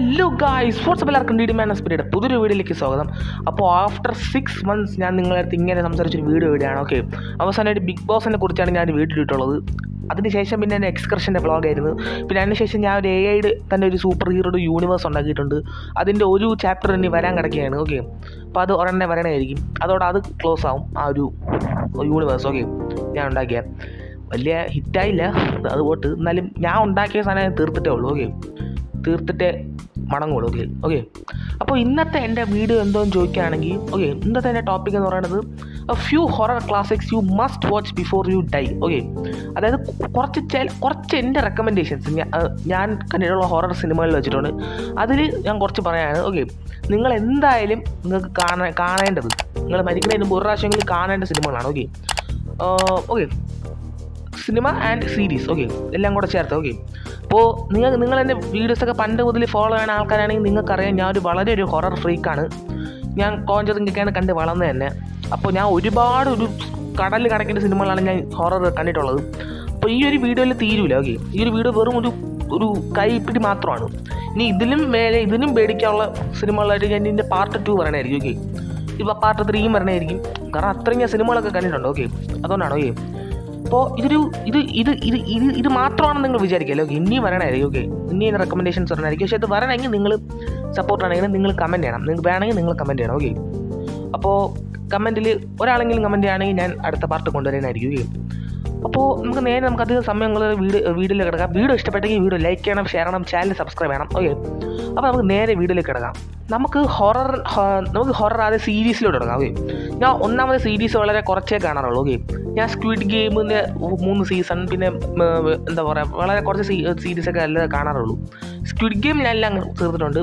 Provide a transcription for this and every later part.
Hello guys, WhatsApp എല്ലാവർക്കും D മാൻ spirit പുതിയൊരു വീഡിയോയിലേക്ക് സ്വാഗതം. അപ്പോൾ ആഫ്റ്റർ 6 months ഞാൻ നിങ്ങളുടെ അടുത്ത് ഇങ്ങനെ സംസാരിച്ചൊരു വീഡിയോ ആണ്. ഓക്കെ, അവസാനമായിട്ട് ബിഗ് ബോസിനെ കുറിച്ചാണ് ഞാൻ വീഡിയോ ഇട്ടുള്ളത്. അതിനുശേഷം പിന്നെ എൻ്റെ എക്സ്കർഷൻ്റെ വ്ളോഗായിരുന്നു. പിന്നെ അതിനുശേഷം ഞാൻ ഒരു AI തന്നെ ഒരു സൂപ്പർ ഹീറോയുടെ യൂണിവേഴ്സ് ഉണ്ടാക്കിയിട്ടുണ്ട്. അതിൻ്റെ ഒരു ചാപ്റ്റർ ഇനി വരാൻ കിടക്കുകയാണ്. ഓക്കെ, അപ്പോൾ അത് ഉടനെ വരണമായിരിക്കും. അതോടെ അത് ക്ലോസ് ആവും ആ ഒരു യൂണിവേഴ്സ്. ഓക്കെ, ഞാൻ ഉണ്ടാക്കിയ വലിയ ഹിറ്റായില്ല അത് പോട്ട്, എന്നാലും ഞാൻ ഉണ്ടാക്കിയ സാധനം തീർത്തിട്ടേ ഉള്ളൂ. ഓക്കെ, തീർത്തിട്ടേ മടങ്ങുള്ളൂ. ഓക്കെ, അപ്പോൾ ഇന്നത്തെ എൻ്റെ വീഡിയോ എന്തോന്ന് ചോദിക്കുകയാണെങ്കിൽ, ഓക്കെ, ഇന്നത്തെ എൻ്റെ ടോപ്പിക് എന്ന് പറയുന്നത് few horror classics you must watch before you dye. Okay, അതായത് കുറച്ച് എൻ്റെ റെക്കമെൻഡേഷൻസ് ഞാൻ കണ്ടിട്ടുള്ള ഹൊറർ സിനിമകളിൽ വെച്ചിട്ടുണ്ട്. അതിൽ ഞാൻ കുറച്ച് പറയാണ്. ഓക്കെ, നിങ്ങൾ എന്തായാലും നിങ്ങൾക്ക് കാണേണ്ടത്, നിങ്ങൾ മരിക്കുന്നതിന് മുമ്പ് ഒരു പ്രാവശ്യമെങ്കിലും കാണേണ്ട സിനിമകളാണ്. Okay, cinema and series. Okay, എല്ലാം കൂടെ ചേർത്ത്. ഓക്കെ, അപ്പോൾ നിങ്ങൾ എൻ്റെ വീഡിയോസൊക്കെ പണ്ട് മുതൽ ഫോളോ ചെയ്യുന്ന ആൾക്കാരാണെങ്കിൽ നിങ്ങൾക്കറിയാം ഞാൻ വളരെ ഒരു ഹൊറർ ഫ്രീക്കാണ്. ഞാൻ കോഞ്ചറിങ്ങൊക്കെയാണ് കണ്ട് വളർന്നത് തന്നെ. അപ്പോൾ ഞാൻ ഒരുപാട് ഒരു കടൽ കടക്കേണ്ട സിനിമകളാണ് ഞാൻ ഹൊറർ കണ്ടിട്ടുള്ളത്. അപ്പോൾ ഈ ഒരു വീഡിയോയിൽ തീരൂല. ഓക്കെ, ഈ ഒരു വീഡിയോ വെറും ഒരു കൈപ്പിടി മാത്രമാണ്. ഇനി ഇതിലും മേലെ ഇതിനും പേടിക്കാനുള്ള സിനിമകളായിട്ട് ഞാൻ ഇതിൻ്റെ പാർട്ട് 2 പറയണമായിരിക്കും. ഓക്കെ, ഇപ്പോൾ പാർട്ട് 3 വരണമായിരിക്കും. കാരണം അത്രയും ഞാൻ സിനിമകളൊക്കെ കണ്ടിട്ടുണ്ട്. ഓക്കെ, അതുകൊണ്ടാണ്. ഓക്കെ, അപ്പോൾ ഇത് മാത്രമാണെന്ന് നിങ്ങൾ വിചാരിക്കുമല്ലോ. ഓക്കെ, ഇനിയും വരണമായിരിക്കും. ഓക്കെ, ഇനിയും റെക്കമെൻഡേഷൻസ് വരണമായിരിക്കും. പക്ഷേ ഇത് വരണമെങ്കിൽ നിങ്ങൾ സപ്പോർട്ടാണെങ്കിൽ നിങ്ങൾ കമൻറ്റ് ചെയ്യണം. നിങ്ങൾക്ക് വേണമെങ്കിൽ നിങ്ങൾ കമൻറ്റ് ചെയ്യണം. ഓക്കെ, അപ്പോൾ കമൻറ്റിൽ ഒരാളെങ്കിലും കമൻറ്റ് ചെയ്യുകയാണെങ്കിൽ ഞാൻ അടുത്ത പാർട്ട് കൊണ്ടുവരാനായിരിക്കും. ഓക്കെ, അപ്പോൾ നമുക്ക് അധികം സമയങ്ങൾ വീഡിയോയിൽ കിടക്കാം. വീഡിയോ ഇഷ്ടപ്പെട്ടെങ്കിൽ വീഡിയോ ലൈക്ക് ചെയ്യണം, ഷെയർ ചെയ്യണം, ചാനൽ സബ്സ്ക്രൈബ് ചെയ്യണം. ഓക്കെ, അപ്പോൾ നമുക്ക് നേരെ വീഡിയോയിലേക്ക് കിടക്കാം. നമുക്ക് ഹൊറർ ആദ്യം സീരീസിലോട്ട് തുടങ്ങാം. ഓക്കെ, ഞാൻ ഒന്നാമത് സീരീസ് വളരെ കുറച്ചേ കാണാറുള്ളൂ. ഓക്കെ, ഞാൻ സ്ക്വിഡ് ഗെയിമിൻ്റെ 3 സീസൺ, പിന്നെ എന്താ പറയുക, വളരെ കുറച്ച് സീരീസൊക്കെ എല്ലാം കാണാറുള്ളൂ. സ്ക്വിഡ് ഗെയിം ഞാൻ എല്ലാം തീർത്തിട്ടുണ്ട്.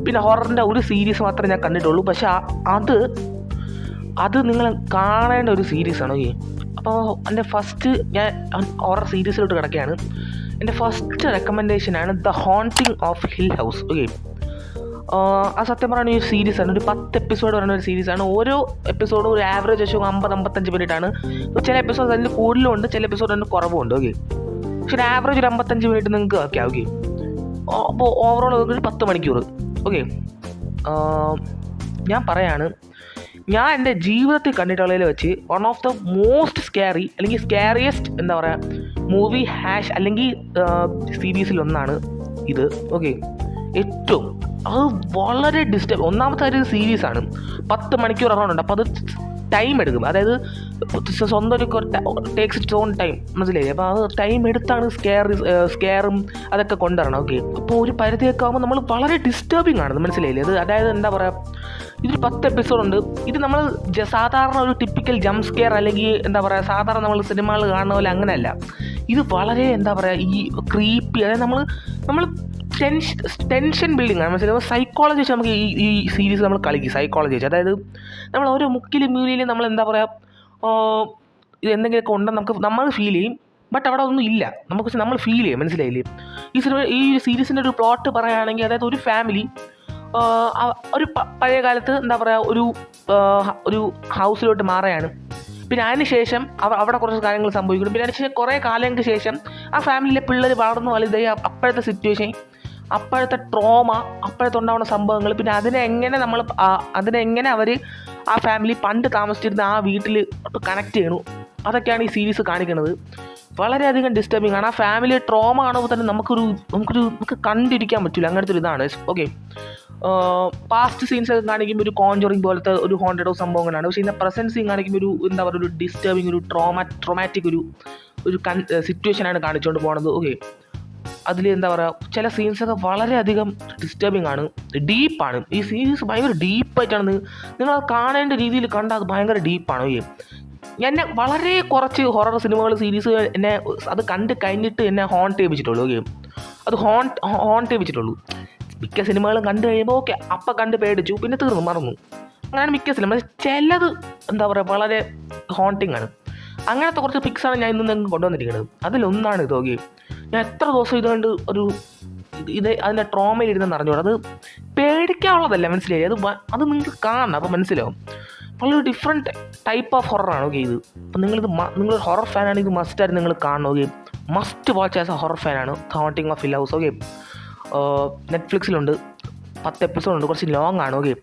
പിന്നെ ഹൊററിൻ്റെ ഒരു സീരീസ് മാത്രമേ ഞാൻ കണ്ടിട്ടുള്ളൂ. പക്ഷേ അത് നിങ്ങൾ കാണേണ്ട ഒരു സീരീസാണ്. ഓക്കെ, അപ്പോൾ എൻ്റെ ഫസ്റ്റ് ഞാൻ ഹൊറർ സീരീസിലോട്ട് കിടക്കുകയാണ്. എൻ്റെ ഫസ്റ്റ് റെക്കമെൻഡേഷനാണ് the haunting of hill house. Okay, ആ സത്യം പറയുന്ന ഒരു സീരീസാണ്. ഒരു 10 എപ്പിസോഡ് പറയുന്ന ഒരു സീരീസാണ്. ഓരോ എപ്പിസോഡും ഒരു ആവറേജ് വെച്ച് 50-55 മിനിറ്റാണ്. ചില എപ്പിസോഡ് അതിൽ കൂടുതലുണ്ട്, ചില എപ്പിസോഡ് അതിന് കുറവുണ്ട്. ഓക്കെ, പക്ഷെ ഒരു ആവറേജ് ഒരു 55 മിനിറ്റ് നിങ്ങൾക്ക് വയ്ക്കാം. ഓക്കെ, അപ്പോൾ ഓവറോൾ ഒരു 10 മണിക്കൂർ. ഓക്കെ, ഞാൻ പറയാണ്, ഞാൻ എൻ്റെ ജീവിതത്തിൽ കണ്ടിട്ടുള്ളതിൽ വെച്ച് one of the most scary അല്ലെങ്കിൽ സ്കാരിയസ്റ്റ് എന്താ പറയുക മൂവി അല്ലെങ്കിൽ സീരീസിലൊന്നാണ് ഇത്. ഓക്കെ, ഏറ്റവും അത് വളരെ ഒന്നാമത്തെ ഒരു സീരീസാണ്. 10 മണിക്കൂർ അറൗണ്ട്. അപ്പോൾ അത് ടൈം എടുക്കും. അതായത് സ്വന്തം ഒരു ടേക്സ് ഇറ്റ്സ് ഓൺ ടൈം, മനസ്സിലായി. അപ്പോൾ അത് ടൈം എടുത്താണ് സ്കെയറും അതൊക്കെ കൊണ്ടുവരണം. ഓക്കെ, അപ്പോൾ ഒരു പരിധിയൊക്കെ ആകുമ്പോൾ നമ്മൾ വളരെ ഡിസ്റ്റർബിങ് ആണ്, മനസ്സിലായില്ലേ. അത് അതായത് എന്താ പറയുക, ഇതൊരു 10 എപ്പിസോഡുണ്ട്. ഇത് നമ്മൾ സാധാരണ ഒരു ടിപ്പിക്കൽ ജംപ് സ്കെയർ അല്ലെങ്കിൽ എന്താ പറയുക സാധാരണ നമ്മൾ സിനിമകൾ കാണുന്ന പോലെ അങ്ങനെയല്ല. ഇത് വളരെ എന്താ പറയുക ഈ ക്രീപ്പി, അതായത് നമ്മൾ ടെൻഷൻ ബിൽഡിംഗ് ആണ്, മനസ്സിലായി. സൈക്കോളജി വെച്ച് നമുക്ക് ഈ സീരീസ് നമ്മൾ കളിക്കും. സൈക്കോളജി വെച്ച് അതായത് നമ്മൾ ഓരോ മുക്കിലും മൂലയിലും നമ്മൾ എന്താ പറയുക ഇത് എന്തെങ്കിലുമൊക്കെ ഉണ്ടെന്ന് നമ്മൾ ഫീൽ ചെയ്യും. ബട്ട് അവിടെ ഒന്നും ഇല്ല, നമ്മൾ ഫീൽ ചെയ്യും, മനസ്സിലായില്ലേ. ഈ സീരീസിൻ്റെ ഒരു പ്ലോട്ട് പറയുകയാണെങ്കിൽ, അതായത് ഒരു ഫാമിലി ഒരു പഴയ കാലത്ത് എന്താ പറയുക ഒരു ഹൗസിലോട്ട് മാറുകയാണ്. പിന്നെ അതിന് ശേഷം അവിടെ കുറച്ച് കാര്യങ്ങൾ സംഭവിക്കുന്നു. പിന്നെ അതിന് ശേഷം കുറേ കാലങ്ങൾക്ക് ശേഷം ആ ഫാമിലിയിലെ പിള്ളേർ വളർന്നു വലുതായി. അപ്പോഴത്തെ സിറ്റുവേഷൻ, അപ്പോഴത്തെ ട്രോമ, അപ്പോഴത്തെ ഉണ്ടാവുന്ന സംഭവങ്ങൾ, പിന്നെ അതിനെങ്ങനെ അവർ ആ ഫാമിലി പണ്ട് താമസിച്ചിരുന്ന ആ വീട്ടിൽ കണക്ട് ചെയ്യണു, അതൊക്കെയാണ് ഈ സീരീസ് കാണിക്കുന്നത്. വളരെയധികം ഡിസ്റ്റർബിങ് ആണ്. ആ ഫാമിലി ട്രോമ കാണുമ്പോൾ തന്നെ നമുക്ക് കണ്ടിരിക്കാൻ പറ്റില്ല, അങ്ങനത്തെ ഒരു ഇതാണ്. ഓക്കെ, പാസ്റ്റ് സീൻസൊക്കെ കാണിക്കുമ്പോൾ ഒരു കോഞ്ചറിങ് പോലത്തെ ഒരു ഹോണ്ടഡ് സംഭവങ്ങളാണ്. പക്ഷേ ഇതിൻ്റെ പ്രസൻറ്റ് സീൻ കാണിക്കുമ്പോൾ ഒരു എന്താ പറയുക ഒരു ഡിസ്റ്റർബിങ്, ഒരു ട്രോമാറ്റിക് ഒരു സിറ്റുവേഷനാണ് കാണിച്ചുകൊണ്ട് പോകുന്നത്. ഓക്കെ, അതിൽ എന്താ പറയുക ചില സീൻസൊക്കെ വളരെയധികം ഡിസ്റ്റർബിങ് ആണ്, ഡീപ്പാണ്. ഈ സീരീസ് ഭയങ്കര ഡീപ്പായിട്ടാണ്. നിങ്ങൾ കാണേണ്ട രീതിയിൽ കണ്ടാൽ അത് ഭയങ്കര ഡീപ്പാണ്. ഓക്കെ, എന്നെ വളരെ കുറച്ച് ഹൊറർ സിനിമകൾ സീരീസ് എന്നെ അത് കണ്ട് കഴിഞ്ഞിട്ട് എന്നെ ഹോണ്ട് ചെയ്യിപ്പിച്ചിട്ടുള്ളൂ. ഓക്കെ, അത് ഹോണ്ട് ചെയ്യിപ്പിച്ചിട്ടുള്ളൂ. മിക്ക സിനിമകളും കണ്ടു കഴിയുമ്പോൾ ഓക്കെ അപ്പം കണ്ട് പേടിച്ചു, പിന്നെ തീർന്നു, മറന്നു. അങ്ങനെയാണ് മിക്ക സിനിമ. ചിലത് എന്താ പറയുക വളരെ ഹോണ്ടിങ് ആണ്. അങ്ങനത്തെ കുറച്ച് ഫിക്സാണ് ഞാൻ ഇന്ന് നിങ്ങൾക്ക് കൊണ്ടുവന്നിരിക്കുന്നത്. അതിലൊന്നാണ് ഇത്. ഓക്കെ, ഞാൻ എത്ര ദിവസം ഇതുകൊണ്ട് അതിൻ്റെ ട്രോമയിലിരുന്ന് അറിഞ്ഞോളൂ. അത് പേടിക്കാനുള്ളതല്ല, മനസ്സിലായി. അത് നിങ്ങൾക്ക് കാണണം, അപ്പോൾ മനസ്സിലാവും. വളരെ ഡിഫറെൻറ്റ് ടൈപ്പ് ഓഫ് ഹൊററാണ്. ഓക്കെ, ഇത് അപ്പോൾ നിങ്ങളൊരു ഹൊറർ ഫാനാണ്, ഇത് മസ്റ്റായിട്ട് നിങ്ങൾ കാണണം. Okay, must watch as a horror ഫാനാണ് the haunting of hill house. Okay, നെറ്റ്ഫ്ലിക്സിലുണ്ട്. 10 എപ്പിസോഡുണ്ട്, കുറച്ച് ലോങ് ആണ്. ഓക്കെ,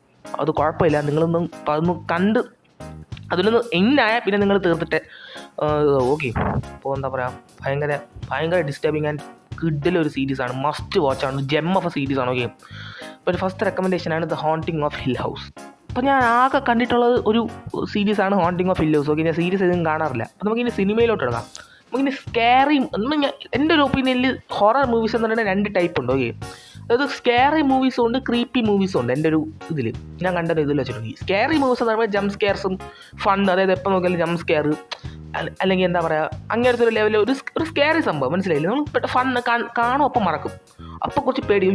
അത് കുഴപ്പമില്ല. അതൊന്ന് കണ്ട് അതിലൊന്ന് എങ്ങായാൽ പിന്നെ നിങ്ങൾ തീർത്തിട്ട് ഓക്കെ. അപ്പോൾ എന്താ പറയുക, ഭയങ്കര ഡിസ്റ്റർബിങ് ആൻഡ് കിഡിലൊരു സീരീസാണ്, മസ്റ്റ് വാച്ചാണ്, ജെം ഓഫ് എ സീരീസാണ്. ഓക്കെ, അപ്പോൾ ഫസ്റ്റ് റെക്കമെൻഡേഷനാണ് the haunting of hill house. അപ്പോൾ ഞാൻ ആകെ കണ്ടിട്ടുള്ളത് ഒരു സീരീസാണ് haunting of hill house. Okay, ഞാൻ സീരീസ് ഇതും കാണാറില്ല. അപ്പോൾ നമുക്കിനി സിനിമയിലോട്ട് എടുക്കാം. നമുക്കിനി സ്കാറി, എൻ്റെ ഒരു ഒപ്പീനിയനിൽ ഹൊറർ മൂവീസ് എന്ന് പറഞ്ഞാൽ 2 ടൈപ്പ് ഉണ്ട്. ഓക്കെ, അതായത് സ്കാറി മൂവീസും ഉണ്ട്, ക്രീപ്പി മൂവീസും ഉണ്ട്. എൻ്റെ ഒരു ഇതിൽ ഞാൻ കണ്ടത് ഇതിൽ വെച്ചിട്ടുണ്ടെങ്കിൽ സ്കാറി മൂവീസ് എന്ന് പറയുമ്പോൾ ജംപ് സ്കെയർസും ഫൺ, അതായത് എപ്പോൾ നോക്കിയാലും ജംപ് സ്കെയർ, അല്ലെങ്കിൽ എന്താ പറയുക, അങ്ങനത്തെ ഒരു ലെവലിൽ ഒരു സ്കാരി സംഭവം, മനസ്സിലായില്ലേ? നമ്മൾ പെട്ടെന്ന് ഫണ്ണ് കാണും, അപ്പം മറക്കും, അപ്പം കുറച്ച് പേടി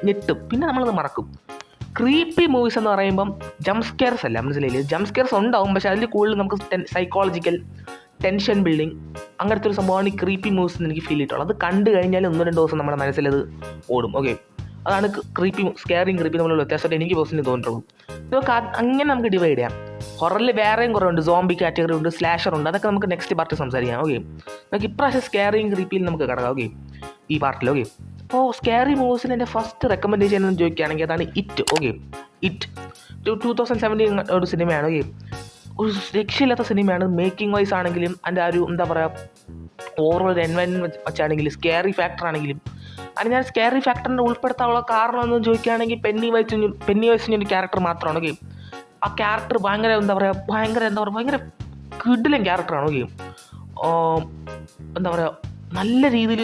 ഞെട്ടും, പിന്നെ നമ്മളത് മറക്കും. ക്രീപ്പി മൂവീസ് എന്ന് പറയുമ്പം ജംപ് സ്കെയർസ് അല്ല, മനസ്സിലായില്ലേ? ജംപ് സ്കെയർസ് ഉണ്ടാവും, പക്ഷേ അതിൽ കൂടുതൽ നമുക്ക് സൈക്കോളജിക്കൽ ടെൻഷൻ ബിൽഡിങ് അങ്ങനത്തെ ഒരു സംഭവമാണ് ഈ ക്രീപ്പി മൂവീസ് എന്ന് എനിക്ക് ഫീൽ ചെയ്തിട്ടുള്ളത്. അത് കണ്ടു കഴിഞ്ഞാൽ 1-2 ദിവസം നമ്മുടെ മനസ്സിലത് ഓടും. ഓക്കെ, അതാണ് സ്കാറിയും ക്രീപ്പി തമ്മിലുള്ള വ്യത്യാസമായിട്ട് എനിക്ക് പേഴ്സണലി തോന്നിയിട്ടുള്ളൂ. ഇതൊക്കെ അങ്ങനെ നമുക്ക് ഡിവൈഡ് ചെയ്യാം. ഹൊററിൽ വേറെയും കുറേ ഉണ്ട്, സോംബി കാറ്റഗറി ഉണ്ട്, സ്ലാഷർ ഉണ്ട്. അതൊക്കെ നമുക്ക് നെക്സ്റ്റ് പാർട്ടിൽ സംസാരിക്കാം. ഓക്കെ, നമുക്ക് ഇപ്രാവശ്യം സ്കാറിയും ക്രീപ്പിയിൽ നമുക്ക് കിടക്കാം. ഓക്കെ, ഈ പാർട്ടിൽ. ഓക്കെ, അപ്പോൾ സ്കാറി മൂവീസിൽ എൻ്റെ ഫസ്റ്റ് റെക്കമെൻഡേഷൻ എന്ന് ചോദിക്കുകയാണെങ്കിൽ അതാണ് ഇറ്റ്. ഓക്കെ, ഇറ്റ് 2017 ഒരു സിനിമയാണ്. ഓക്കെ, ഒരു രക്ഷയില്ലാത്ത സിനിമയാണ്. മേക്കിംഗ് വൈസ് ആണെങ്കിലും അതിൻ്റെ ആ ഒരു എന്താ പറയുക, ഓവറോൾ എൻവയൺമെൻറ്റ് വെച്ചാണെങ്കിലും സ്കാറി ഫാക്ടർ ആണെങ്കിലും. അതിന് ഞാൻ സ്കാറി ഫാക്ടറിൻ്റെ ഉൾപ്പെടുത്താനുള്ള കാരണം എന്ന് ചോദിക്കുകയാണെങ്കിൽ പെന്നി വൈസിൻ്റെ ഒരു ക്യാരക്ടർ മാത്രമാണ്. ഓക്കെ, ആ ക്യാരക്ടർ ഭയങ്കര കിടിലൻ ക്യാരക്ടറാണ്. ഓക്കെ, എന്താ പറയുക, നല്ല രീതിയിൽ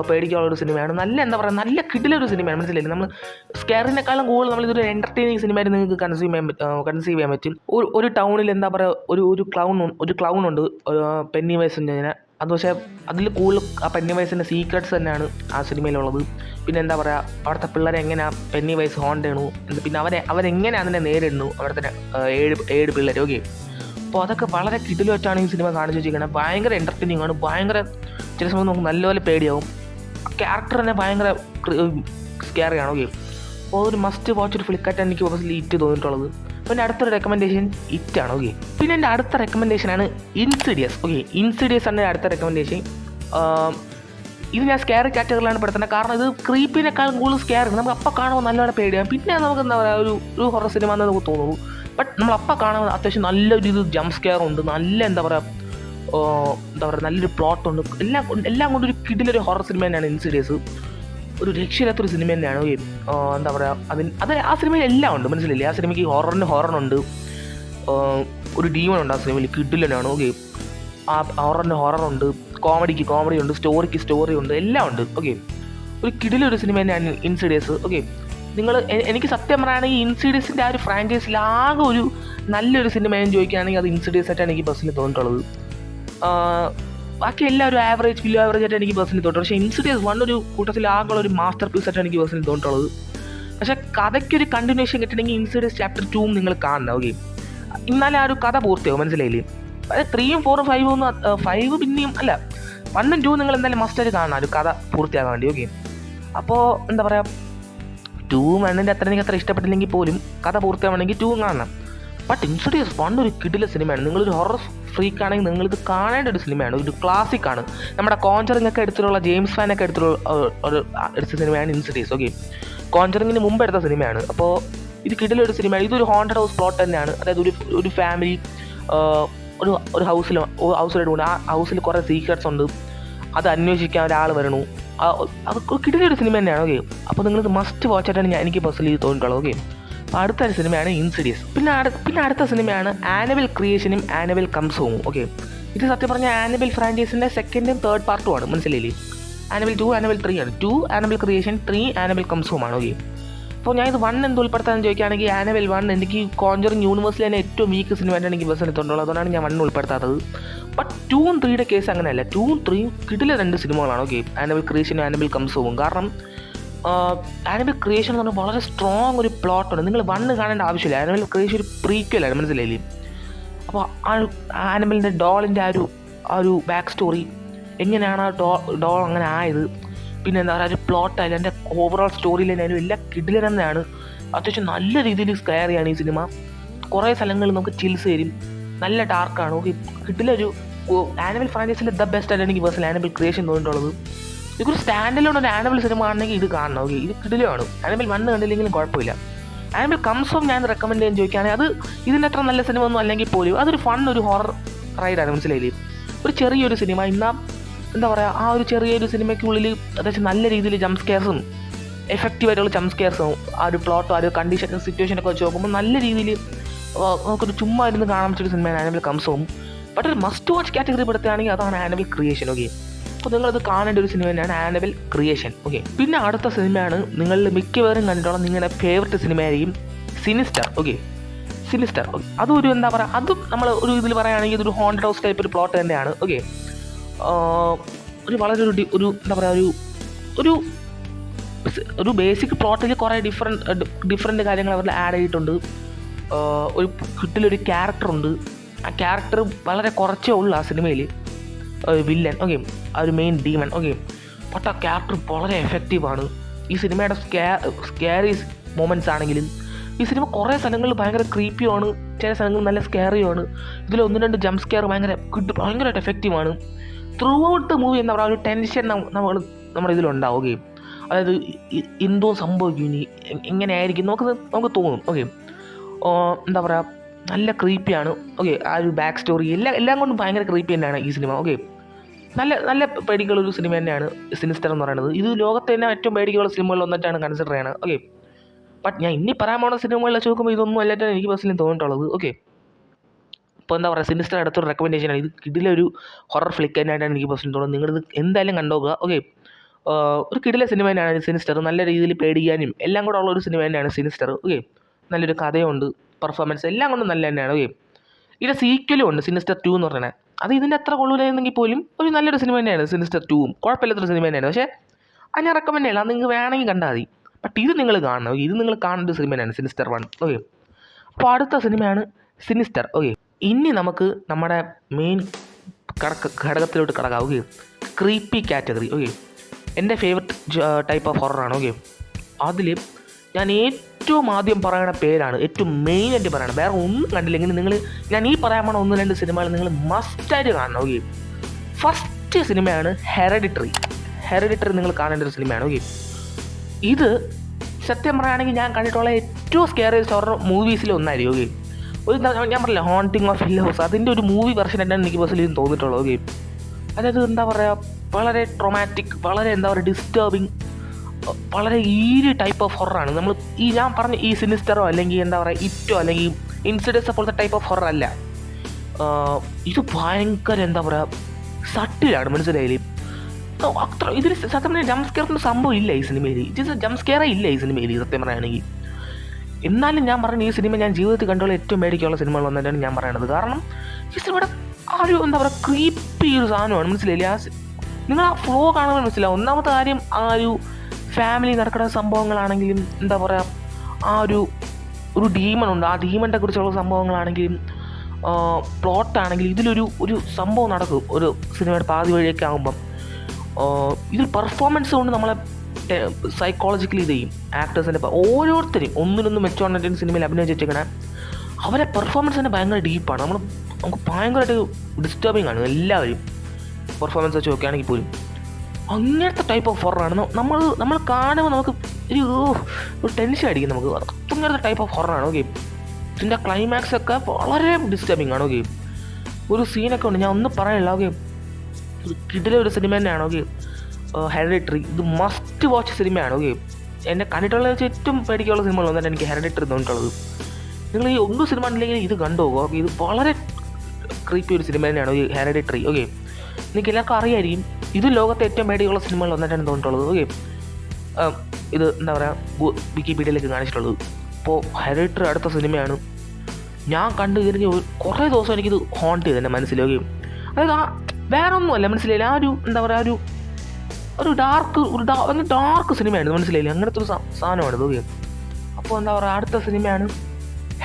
പേടിക്കാനുള്ളൊരു സിനിമയാണ്. നല്ല കിടിലൊരു സിനിമയാണ്, മനസ്സിലായില്ലേ? നമ്മൾ സ്കാറിനേക്കാളും കൂടുതൽ നമ്മളിതൊരു എൻ്റർടൈനിങ് സിനിമയായിട്ട് നിങ്ങൾക്ക് കൺസീവ് ചെയ്യാൻ പറ്റും. ഒരു ടൗണിൽ എന്താ പറയുക, ഒരു ക്ലൗൺ ഉണ്ട്, പെന്നി വൈസിൻ്റെ. അത് പക്ഷേ അതിൽ കൂടുതൽ ആ പെന്നി വൈസിൻ്റെ സീക്രട്സ് തന്നെയാണ് ആ സിനിമയിലുള്ളത്. പിന്നെ എന്താ പറയുക, അവിടുത്തെ പിള്ളേരെ എങ്ങനെയാണ് പെന്നി വൈസ് ഹോണ്ട് ചെയ്യണു, പിന്നെ അവരെങ്ങനെ അതിനെ നേരിടുന്നു, അവിടുത്തെ 7 പിള്ളേർ. ഓക്കെ, അപ്പോൾ അതൊക്കെ വളരെ കിടിലുമായിട്ടാണ് ഈ സിനിമ കാണിച്ചു വെച്ചിരിക്കുന്നത്. ഭയങ്കര എൻ്റർടൈനിങ് ആണ്, ചില സമയം നമുക്ക് നല്ലപോലെ പേടിയാവും. ക്യാരക്ടർ തന്നെ ഭയങ്കര സ്കാറിയാണ്. ഓക്കെ, അപ്പോൾ ഒരു മസ്റ്റ് വാച്ച് ഒരു ഫ്ലിക്കായിട്ട് എനിക്ക് പേഴ്സണലി ഇറ്റ് തോന്നിയിട്ടുള്ളത്. അപ്പോൾ എൻ്റെ അടുത്തൊരു റെക്കമെൻഡേഷൻ ഇറ്റാണ്. ഓക്കെ, പിന്നെ എൻ്റെ അടുത്ത റെക്കമെൻഡേഷനാണ് ഇൻസിഡിയസ്. ഓക്കെ, ഇൻസിഡിയസ് ആണ് അടുത്ത റെക്കമെൻഡേഷൻ. ഇത് ഞാൻ സ്കാറി കാറ്റഗറിയിലാണ് പെടുത്തുന്നത്. കാരണം ഇത് ക്രീപ്പിനേക്കാളും കൂടുതൽ സ്കാറാണ്. നമുക്ക് അപ്പം കാണുമ്പോൾ നല്ലപോലെ പേടിയാണ്. പിന്നെ നമുക്ക് എന്താ പറയുക, ഒരു ഹൊറർ സിനിമ എന്ന് നമുക്ക് തോന്നുന്നു. ബട്ട് നമ്മളപ്പം കാണുമ്പോൾ അത്യാവശ്യം നല്ലൊരു ഇത് ജംപ് സ്കെയറുണ്ട്, നല്ല എന്താ പറയുക നല്ലൊരു പ്ലോട്ടുണ്ട്, എല്ലാം കൊണ്ടൊരു കിടിലൊരു ഹൊറർ സിനിമ തന്നെയാണ് ഇൻസിഡിയസ്. ഒരു രക്ഷയില്ലാത്തൊരു സിനിമ തന്നെയാണ്. എന്താ പറയുക, ആ സിനിമയിൽ എല്ലാം ഉണ്ട്, മനസ്സിലില്ലേ? ആ സിനിമയ്ക്ക് ഹൊററുണ്ട്, ഒരു ഡീമണുണ്ട് ആ സിനിമയിൽ, കിടിലനാണ്. ഓക്കെ, ആ ഹൊററുണ്ട്, കോമഡി ഉണ്ട്, സ്റ്റോറി ഉണ്ട്, എല്ലാം ഉണ്ട്. ഓക്കെ, ഒരു കിടിലൊരു സിനിമ തന്നെയാണ് ഇൻസിഡിയസ്. ഓക്കെ, എനിക്ക് സത്യം പറയുകയാണെങ്കിൽ ഇൻസിഡിയസിൻ്റെ ആ ഒരു ഫ്രാഞ്ചൈസിൽ ആകെ ഒരു നല്ലൊരു സിനിമ എന്ന് ചോദിക്കുകയാണെങ്കിൽ അത് ഇൻസിഡിയസ് ആയിട്ടാണ് എനിക്ക് പേഴ്സണലി തോന്നിയിട്ടുള്ളത്. ബാക്കി എല്ലാവരും ബിലോ ആവറേജ് ആയിട്ട് എനിക്ക് പേഴ്സണലി തോന്നിട്ടുള്ളത്. പക്ഷേ ഇൻസിഡിയസ് 1 ഒരു കൂട്ടത്തിൽ ആകെയുള്ള ഒരു മാസ്റ്റർ പീസ് ആയിട്ടാണ് എനിക്ക് പേഴ്സണലി തോന്നിട്ടുള്ളത്. പക്ഷേ കഥയ്ക്കൊരു കണ്ടിന്യൂഷൻ കിട്ടണമെങ്കിൽ ഇൻസിഡിയസ് ചാപ്റ്റർ 2 നിങ്ങൾ കാണണം. ഓക്കെ, എന്നാലേ ആ ഒരു കഥ പൂർത്തിയാവും, മനസ്സിലായില്ലേ? അതായത് 3, 4, 5 പിന്നെയും അല്ല, 1, 2 നിങ്ങൾ എന്തായാലും മസ്റ്റായിട്ട് കാണണം ഒരു കഥ പൂർത്തിയാകാൻ വേണ്ടി. ഓക്കെ, അപ്പോൾ എന്താ പറയുക, 2 1ൻ്റെ എനിക്ക് അത്ര ഇഷ്ടപ്പെട്ടില്ലെങ്കിൽ പോലും കഥ പൂർത്തിയാവണമെങ്കിൽ 2 കാണണം. ബട്ട് ഇൻസിഡിയസ് 1 ഒരു കിടില സിനിമയാണ്. നിങ്ങളൊരു ഹൊറർ ഫ്രീക്ക് ആണെങ്കിൽ നിങ്ങളിത് കാണേണ്ട ഒരു സിനിമയാണ്, ഒരു ക്ലാസിക്കാണ്. നമ്മുടെ കോഞ്ചറിങ് ഒക്കെ എടുത്തിട്ടുള്ള ജെയിംസ് ഫാനൊക്കെ എടുത്ത സിനിമയാണ് ഇൻസിഡിയസ്. ഓക്കെ, കോഞ്ചറിങ്ങിന് മുമ്പ് എടുത്ത സിനിമയാണ്. അപ്പോൾ ഇത് കിടിലൊരു സിനിമയാണ്. ഇതൊരു ഹോണ്ടഡ് ഹൗസ് പ്ലോട്ട് തന്നെയാണ്. അതായത് ഒരു ഫാമിലി ഒരു ഹൗസിലോട്ട് കൊണ്ട് ആ ഹൗസിൽ കുറേ സീക്രട്സ് ഉണ്ട്, അത് അന്വേഷിക്കാൻ ഒരാൾ വരണു. അത് കിടിലൊരു സിനിമ തന്നെയാണ്. ഓക്കെ, അപ്പോൾ നിങ്ങൾക്ക് മസ്റ്റ് വാച്ച് ആയിട്ടാണ് എനിക്ക് പേഴ്സണലി തോന്നിയിട്ടുള്ളത്. ഓക്കെ, അടുത്തൊരു സിനിമയാണ് ഇൻസിഡിയസ്. പിന്നെ അടുത്ത സിനിമയാണ് ആനബൽ ക്രിയേഷനും ആനബൽ കംസ് ഹോമും. ഓക്കെ, ഇത് സത്യം പറഞ്ഞാൽ ആനബൽ ഫ്രാഞ്ചൈസിൻ്റെ 2nd and 3rd പാർട്ടുമാണ്, മനസ്സിലായില്ലേ? ആനബൽ 2, ആനബൽ 3 ആണ്. 2 ആനബൽ ക്രിയേഷൻ, 3 ആനബൽ കംസ് ഹോമാണ്. ഓക്കെ, അപ്പോൾ ഞാൻ ഇത് 1 എന്ത് ഉൾപ്പെടുത്താമെന്ന് ചോദിക്കുകയാണെങ്കിൽ ആനബൽ 1 എനിക്ക് കോഞ്ചറിങ് യൂണിവേഴ്സിൽ തന്നെ ഏറ്റവും വീക്ക് സിനിമയായിട്ടാണ് എനിക്ക് പേഴ്സണലി തോന്നുന്നുള്ളത്. അതുകൊണ്ടാണ് ഞാൻ 1 ഉൾപ്പെടുത്താത്തത്. ബട്ട് 2 and 3യുടെ കേസ് അങ്ങനെയല്ല. 2 and 3 കിടില 2 സിനിമകളാണ്. ഓക്കെ, ആനബൽ ക്രിയേഷനും ആനബൽ കംസ് ഹോമും. കാരണം ആനബൽ ക്രിയേഷൻ എന്ന് പറഞ്ഞാൽ വളരെ സ്ട്രോങ് ഒരു പ്ലോട്ടുണ്ട്. നിങ്ങൾ 1 കാണേണ്ട ആവശ്യമില്ല. ആനബൽ ക്രിയേഷൻ ഒരു പ്രീക്വലാണ്, മനസ്സിലായില്ലേ? അപ്പോൾ ആനബലിൻ്റെ ഡോളിൻ്റെ ആ ഒരു ബാക്ക് സ്റ്റോറി, എങ്ങനെയാണ് ആ ഡോൾ അങ്ങനെ ആയത്, പിന്നെ എന്താ പറയുക, ഒരു പ്ലോട്ടായാലും എൻ്റെ ഓവറോൾ സ്റ്റോറി ലൈനായാലും എല്ലാം കിടിലൻ തന്നെയാണ്. അത്യാവശ്യം നല്ല രീതിയിൽ സ്കെയറിയാണ് ഈ സിനിമ. കുറേ സ്ഥലങ്ങളിൽ നമുക്ക് ചിൽസ് തരും, നല്ല ഡാർക്കാണ്. ഓക്കെ, കിടിലൊരു ആനബൽ ഫ്രാഞ്ചൈസിലെ ദ ബെസ്റ്റ് ആയിട്ടാണ് എനിക്ക് പേഴ്സണൽ ആനബൽ ക്രിയേഷൻ തോന്നിയിട്ടുള്ളത്. ഇതൊരു സ്റ്റാൻഡിലുള്ള ഒരു ആനിമൽ സിനിമ ആണെങ്കിൽ ഇത് കാണണം. ഓക്കെ, ഇത് കിടിലമാണ്. ആനിമൽ 1 കണ്ടില്ലെങ്കിലും കുഴപ്പമില്ല. ആനിമൽ കംസ് ഓഫ് ഞാൻ റെക്കമെൻഡ് ചെയ്യാൻ ചോദിക്കുകയാണെങ്കിൽ അത് ഇതിൻ്റെ അത്ര നല്ല സിനിമ ഒന്നും അല്ലെങ്കിൽ പോലും അതൊരു ഒരു ഹൊറർ റൈഡാണ്, മനസ്സിലായില്ലേ? ഒരു ചെറിയൊരു സിനിമ. എന്നാൽ എന്താ പറയുക, ആ ഒരു ചെറിയൊരു സിനിമയ്ക്കുള്ളിൽ അത്യാവശ്യം നല്ല രീതിയിൽ ജംപ് സ്കെയർസും എഫക്റ്റീവായിട്ടുള്ള ജംപ് സ്കെയർസും ആ ഒരു പ്ലോട്ടോ ആ ഒരു കണ്ടീഷൻ സിറ്റുവേഷനൊക്കെ വെച്ച് നോക്കുമ്പോൾ നല്ല രീതിയിൽ നമുക്കൊരു ചുമ്മാ ഇരുന്ന് കാണാൻ പറ്റിയൊരു സിനിമയാണ് ആനിമൽ കംസ് ഹോം. ബട്ട് ഒരു മസ്റ്റ് വാച്ച് കാറ്റഗറി പെടുത്തുകയാണെങ്കിൽ അതാണ് ആനിമൽ ക്രിയേഷൻ. ഓക്കെ, അപ്പോൾ നിങ്ങളത് കാണേണ്ട ഒരു സിനിമ തന്നെയാണ് ആനിമൽ ക്രിയേഷൻ. ഓക്കെ, പിന്നെ അടുത്ത സിനിമയാണ് നിങ്ങളിൽ മിക്കവാറും കണ്ടിട്ടുള്ള നിങ്ങളുടെ ഫേവററ്റ് സിനിമയായിരിക്കും സിനിസ്റ്റർ. Okay, sinister. അതൊരു എന്താ പറയുക, അതും നമ്മൾ ഒരു ഇതിൽ പറയുകയാണെങ്കിൽ ഇതൊരു ഹോണ്ടഡ് ഹൗസ് ടൈപ്പ് ഒരു പ്ലോട്ട് തന്നെയാണ്. ഓക്കെ, ഒരു വളരെ ഒരു എന്താ പറയുക ഒരു ബേസിക് പ്ലോട്ടിൽ കുറേ ഡിഫറെൻറ്റ് കാര്യങ്ങൾ അവരിൽ ആഡ് ചെയ്തിട്ടുണ്ട്. ഒരു കിട്ടിലൊരു ക്യാരക്ടറുണ്ട്. ആ ക്യാരക്ടർ വളരെ കുറച്ചേ ഉള്ളൂ ആ സിനിമയിൽ, വില്ലൻ. ഓക്കെ, ആ ഒരു മെയിൻ ഡീമൺ. ഓക്കെ, ബട്ട് ആ ക്യാരക്ടർ വളരെ എഫക്റ്റീവാണ്. ഈ സിനിമയുടെ സ്കാരി മൊമെൻറ്റ്സ് ആണെങ്കിലും ഈ സിനിമ കുറേ സ്ഥലങ്ങളിൽ ഭയങ്കര ക്രീപ്പിയുമാണ്, ചില സ്ഥലങ്ങളിൽ നല്ല സ്കാറിയുമാണ്. ഇതിൽ 1-2 ജംപ് സ്കെയർ ഭയങ്കരമായിട്ട് എഫക്റ്റീവാണ്. ത്രൂ ഔട്ട് ദ മൂവി എന്താ പറയുക, ഒരു ടെൻഷൻ നമ്മുടെ ഇതിലുണ്ടാവുകയും, അതായത് എന്തോ സംഭവിക്കും ഇനി എങ്ങനെയായിരിക്കും നമുക്ക് തോന്നും. ഓക്കെ, എന്താ പറയുക, നല്ല ക്രീപ്പിയാണ്. ഓക്കെ, ആ ഒരു ബാക്ക് സ്റ്റോറി എല്ലാം കൊണ്ടും ഭയങ്കര ക്രീപ്പി തന്നെയാണ് ഈ സിനിമ. ഓക്കെ, നല്ല പേടികളുള്ളൊരു സിനിമ തന്നെയാണ് സിനിസ്റ്റർ എന്ന് പറയുന്നത്. ഇത് ലോകത്തെ തന്നെ ഏറ്റവും പേടികളുള്ള സിനിമകളിൽ ഒന്നിട്ടാണ് കൺസിഡർ ചെയ്യണത്. ഓക്കെ, ബട്ട് ഞാൻ ഇനി പറയാൻ പോകുന്ന സിനിമകളിൽ വെച്ച് നോക്കുമ്പോൾ ഇതൊന്നും അല്ലായിട്ടാണ് എനിക്ക് പേഴ്സണലി തോന്നിയിട്ടുള്ളത്. ഓക്കെ, ഇപ്പോൾ എന്താ പറയുക, സിനിസ്റ്റർ അടുത്തൊരു റെക്കമെൻഡേഷനാണ്. ഇത് കിടിലൊരു ഹൊറർ ഫ്ലിക്ക് തന്നെയായിട്ടാണ് എനിക്ക് പേഴ്സണലി തോന്നുന്നത്. നിങ്ങളിത് എന്തായാലും കണ്ടുപോകുക. ഓക്കെ, ഒരു കിടില സിനിമ തന്നെയാണ് സിനിസ്റ്റർ. നല്ല രീതിയിൽ പേടിക്കാനും എല്ലാം കൂടെ ഉള്ള ഒരു സിനിമ തന്നെയാണ് സിനിസ്റ്റർ. ഓക്കെ, നല്ലൊരു കഥയുണ്ട്, പെർഫോമൻസ് എല്ലാം കൊണ്ടും നല്ല തന്നെയാണ്. ഓക്കെ, ഇതിൻ്റെ സീക്വലും ഉണ്ട്, സിനിസ്റ്റർ 2 എന്ന് പറയുന്നത്. അത് ഇതിൻ്റെ അത്ര കൊള്ളൂലെങ്കിൽ പോലും ഒരു നല്ലൊരു സിനിമ തന്നെയാണ് സിനിസ്റ്റർ 2. കുഴപ്പമില്ലാത്തൊരു സിനിമ തന്നെയാണ്. പക്ഷേ അത് ഞാൻ റെക്കമെൻഡ് ചെയ്യില്ല, അത് നിങ്ങൾക്ക് വേണമെങ്കിൽ കണ്ടാൽ മതി. ബട്ട് ഇത് നിങ്ങൾ കാണണം. ഇത് നിങ്ങൾ കാണേണ്ട ഒരു സിനിമ തന്നെയാണ് സിനിസ്റ്റർ 1. ഓക്കെ, അപ്പോൾ അടുത്ത സിനിമയാണ് സിനിസ്റ്റർ. ഓക്കെ, ഇനി നമുക്ക് നമ്മുടെ മെയിൻ ഘടകത്തിലോട്ട് കടക്കാം. Okay, creepy category. ഓക്കെ, എൻ്റെ ഫേവററ്റ് ടൈപ്പ് ഓഫ് ഹൊററാണ്. ഓക്കെ, അതിൽ ഞാൻ ഏറ്റവും ആദ്യം പറയുന്ന പേരാണ്, ഏറ്റവും മെയിനായിട്ട് പറയണം. വേറെ ഒന്നും കണ്ടില്ലെങ്കിൽ ഞാൻ ഈ പറയാൻ പോണ 1-2 സിനിമകൾ നിങ്ങൾ മസ്റ്റായിട്ട് കാണണം. ഓക്കെ, ഫസ്റ്റ് സിനിമയാണ് ഹെറിഡിറ്ററി. നിങ്ങൾ കാണേണ്ട ഒരു സിനിമയാണ്. ഓക്കെ, ഇത് സത്യം പറയുകയാണെങ്കിൽ ഞാൻ കണ്ടിട്ടുള്ള ഏറ്റവും സ്കെയറിയസ്റ്റ് ഹൊറർ മൂവീസിൽ ഒന്നായിരിക്കും. ഓക്കെ, ഒരു ഞാൻ പറഞ്ഞില്ല, ഹോണ്ടിങ് ഓഫ് ഹിൽ ഹൗസ്, അതിൻ്റെ ഒരു മൂവി വെർഷൻ തന്നെയാണ് എനിക്ക് പേഴ്സണലി തോന്നിയിട്ടുള്ളത്. ഓക്കെ, അതായത് എന്താ പറയുക, വളരെ ട്രോമാറ്റിക്, വളരെ എന്താ പറയുക ഡിസ്റ്റർബിങ്, വളരെ ഈരി ടൈപ്പ് ഓഫ് ഹൊററാണ്. ഞാൻ പറഞ്ഞ ഈ സിനിസ്റ്ററോ അല്ലെങ്കിൽ എന്താ പറയുക ഇറ്റോ അല്ലെങ്കിൽ ഇൻസിഡൻസ് പോലത്തെ ടൈപ്പ് ഓഫ് ഹൊറർ അല്ല. ഇത് ഭയങ്കര എന്താ പറയുക സട്ടിലാണ്, മനസ്സിലായില്ലേ? അത്ര ഇതിൽ സത്യം പറഞ്ഞാൽ ജംപ് സ്കെയറിൻ്റെ സംഭവം ഇല്ല ഈ സിനിമയിൽ. ജംപ് സ്കെയറേ ഇല്ല ഈ സിനിമയിൽ സത്യം പറയുകയാണെങ്കിൽ. എന്നാലും ഞാൻ പറഞ്ഞ ഈ സിനിമ ഞാൻ ജീവിതത്തിൽ കണ്ടുള്ള ഏറ്റവും പേടിക്കുള്ള സിനിമകൾ വന്നിട്ടാണ് ഞാൻ പറയണത്. കാരണം ഈ സിനിമയുടെ ആ ഒരു എന്താ പറയുക ക്രീപ്പി ഒരു സാധനമാണ്, മനസ്സിലായില്ലേ? നിങ്ങൾ ആ ഫ്ലോ കാണുമ്പോൾ മനസ്സിലാവും. ഒന്നാമത്തെ കാര്യം ആ ഒരു ഫാമിലി നടക്കുന്ന സംഭവങ്ങളാണെങ്കിലും എന്താ പറയുക, ആ ഒരു ഡീമണുണ്ട്, ആ ഡീമണിനെ കുറിച്ചുള്ള സംഭവങ്ങളാണെങ്കിലും പ്ലോട്ടാണെങ്കിലും ഇതിലൊരു സംഭവം നടക്കും ഒരു സിനിമയുടെ പാതി വഴിയൊക്കെ ആകുമ്പം. ഇതിൽ പെർഫോമൻസ് കൊണ്ട് നമ്മളെ സൈക്കോളജിക്കലി ഇത് ചെയ്യും. ആക്ടേഴ്സിൻ്റെ ഓരോരുത്തരും ഒന്നിനൊന്നും മെച്ചോണ്ടിൻ്റെ സിനിമയിൽ അഭിനയിച്ചിരിക്കണേ അവരെ പെർഫോമൻസ് തന്നെ ഭയങ്കര ഡീപ്പാണ്. നമുക്ക് ഭയങ്കരമായിട്ട് ഡിസ്റ്റർബിങ് ആണ് എല്ലാവരും പെർഫോമൻസ് വെച്ച് നോക്കുകയാണെങ്കിൽ പോലും. അങ്ങനത്തെ ടൈപ്പ് ഓഫ് ഹൊററാണ് നമ്മൾ കാണുമ്പോൾ നമുക്ക് ഒരു ടെൻഷൻ അടിക്കും നമുക്ക്. അങ്ങനത്തെ ടൈപ്പ് ഓഫ് ഹൊററാണ്. ഓക്കെ, ഇതിൻ്റെ ക്ലൈമാക്സ് ഒക്കെ വളരെ ഡിസ്റ്റർബിങ് ആണ്. ഓക്കെ, ഒരു സീനൊക്കെ ഉണ്ട്, ഞാൻ ഒന്നും പറയില്ല. ഓക്കെ, കിടില ഒരു സിനിമ തന്നെയാണ്. ഓക്കെ, ഹെറിഡിറ്ററി ഇത് മസ്റ്റ് വാച്ച് സിനിമയാണ്. ഓക്കെ, എന്നെ കണ്ടിട്ടുള്ള ഏറ്റവും പേടിക്കുള്ള സിനിമകൾ ഒന്നാണ് എനിക്ക് ഹെറിഡിറ്ററി തോന്നിയിട്ടുള്ളത്. നിങ്ങൾ ഈ ഒന്നും സിനിമ ഉണ്ടെങ്കിൽ ഇത് കണ്ടുപോകുക. ഓക്കെ, ഇത് വളരെ ക്രീപ്പി ഒരു സിനിമ തന്നെയാണ് ഈ ഹെറിഡിറ്ററി. ഓക്കെ, നിങ്ങൾക്ക് എല്ലാവർക്കും അറിയായിരിക്കും ഇത് ലോകത്തെ ഏറ്റവും പേടിയുള്ള സിനിമകൾ ഒന്നായിട്ടാണ് തോന്നിയിട്ടുള്ളത്. ഓക്കെ, ഇത് എന്താ പറയുക വിക്കിപീഡിയയിലേക്ക് കാണിച്ചിട്ടുള്ളത്. അപ്പോൾ ഹെറിഡിറ്ററി അടുത്ത സിനിമയാണ്. ഞാൻ കണ്ടു കഴിഞ്ഞ് കുറേ ദിവസം എനിക്കിത് ഹോണ്ട് ചെയ്ത് എൻ്റെ മനസ്സിൽ. ഓക്കെ, അതായത് വേറെ ഒന്നുമല്ല, മനസ്സിലായില്ല, ആ ഒരു എന്താ പറയുക ഒരു ഡാർക്ക് സിനിമയാണ്, മനസ്സിലായില്ലേ? അങ്ങനത്തെ ഒരു സാധനമാണിത്. ഓക്കെ, അപ്പോൾ എന്താ പറയുക അടുത്ത സിനിമയാണ്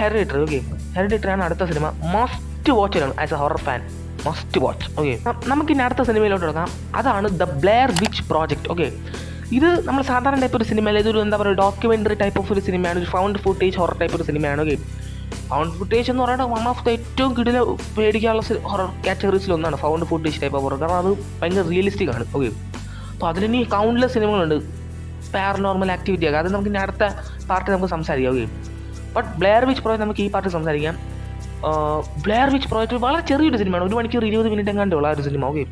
ഹെറിഡിറ്ററി. ഓക്കെ, ഹെറിഡിറ്ററിയാണ് അടുത്ത സിനിമ. മസ്റ്റ് വാച്ച് ആണ് as a horror fan, must watch. Okay, നമുക്കിനി അടുത്ത സിനിമയിലോട്ട് എടുക്കാം. അതാണ് the Blair witch project. Okay, ഇത് നമ്മൾ സാധാരണ ടൈപ്പ് ഒരു സിനിമയല്ല, ഇതൊരു എന്താ പറയുക ഡോക്യുമെൻ്ററി ടൈപ്പ് ഓഫ് ഒരു സിനിമയാണ്, ഒരു ഫൗണ്ട് ഫുട്ടേജ് ഹൊറർ ടൈപ്പ് ഒരു സിനിമയാണ്. ഓക്കെ, ഫൗണ്ട് ഫുട്ടേജ് എന്ന് പറയുന്നത് വൺ ഓഫ് ദ ഏറ്റവും കിടില പേടിക്കാനുള്ള ഹൊറർ കാറ്റഗറീസിലൊന്നാണ് found footage type of horror. കാരണം അത് ഭയങ്കര റിയലിസ്റ്റിക് ആണ്. ഓക്കെ, അപ്പോൾ അതിലിനി കൗണ്ട്ലെസ് സിനിമകളുണ്ട്, പാരനോർമൽ ആക്ടിവിറ്റി ഒക്കെ. അത് നമുക്ക് ഇനി അടുത്ത പാർട്ടിൽ നമുക്ക് സംസാരിക്കാം. Okay, but Blair witch project നമുക്ക് ഈ പാർട്ടിൽ സംസാരിക്കാം. ബ്ലെയർ വിച്ച് പ്രോജക്റ്റ് വളരെ ചെറിയൊരു സിനിമയാണ്, 1 മണിക്കൂർ 20 മിനിറ്റ് എങ്ങാണ്ടുള്ള ഒരു cinema. Okay,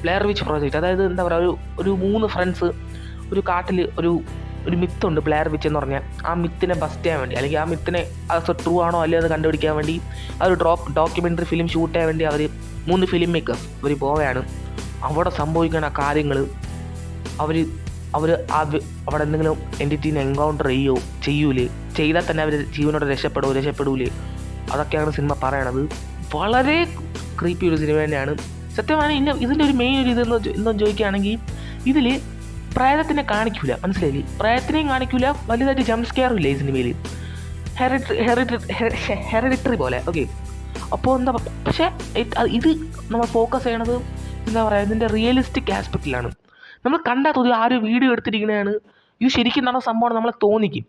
Blair witch project, അതായത് എന്താ പറയുക, ഒരു 3 ഫ്രണ്ട്സ് ഒരു കാട്ടിൽ ഒരു മിത്തുണ്ട് ബ്ലെയർ വിച്ച് എന്ന് പറഞ്ഞാൽ. ആ മിത്തിനെ ബസ്റ്റ് ചെയ്യാൻ വേണ്ടി, അല്ലെങ്കിൽ ആ മിത്തിനെ അത് ട്രൂ ആണോ അല്ലേ അത് കണ്ടുപിടിക്കാൻ വേണ്ടി ആ ഒരു ഡോക്യുമെൻ്ററി ഫിലിം ഷൂട്ട് ചെയ്യാൻ വേണ്ടി അവർ 3 ഫിലിം മേക്കേഴ്സ് അവർ പോവുകയാണ്. അവിടെ സംഭവിക്കുന്ന കാര്യങ്ങൾ, അവർ അവിടെ എന്തെങ്കിലും എൻറ്റിറ്റീനെ എൻകൗണ്ടർ ചെയ്യൂലേ, ചെയ്താൽ തന്നെ അവർ ജീവനോടെ രക്ഷപ്പെടൂലേ, അതൊക്കെയാണ് സിനിമ പറയണത്. വളരെ ക്രീപ്പി ഒരു സിനിമ തന്നെയാണ് സത്യമാണ്. ഇതിൻ്റെ ഒരു മെയിൻ ഒരു ഇതെന്ന് ചോദിക്കുകയാണെങ്കിൽ, ഇതിൽ പ്രേതത്തിനെ കാണിക്കൂല, മനസ്സിലായില്ലേ? പ്രേതത്തിനെയും കാണിക്കൂല, വലുതായിട്ട് ജംപ് സ്കെയറും ഇല്ല ഈ സിനിമയിൽ, ഹെറിഡിറ്ററി പോലെ. ഓക്കെ, അപ്പോൾ എന്താ, പക്ഷേ ഇത് നമ്മൾ ഫോക്കസ് ചെയ്യണത് എന്താ പറയുക, ഇതിൻ്റെ റിയലിസ്റ്റിക് ആസ്പെക്റ്റിലാണ്. നമ്മൾ കണ്ടാൽ തോന്നി ആ ഒരു വീഡിയോ എടുത്തിരിക്കുന്നതാണ്, ഇത് ശരിക്കും നടന്ന സംഭവമാണ് നമ്മളെ തോന്നിക്കും.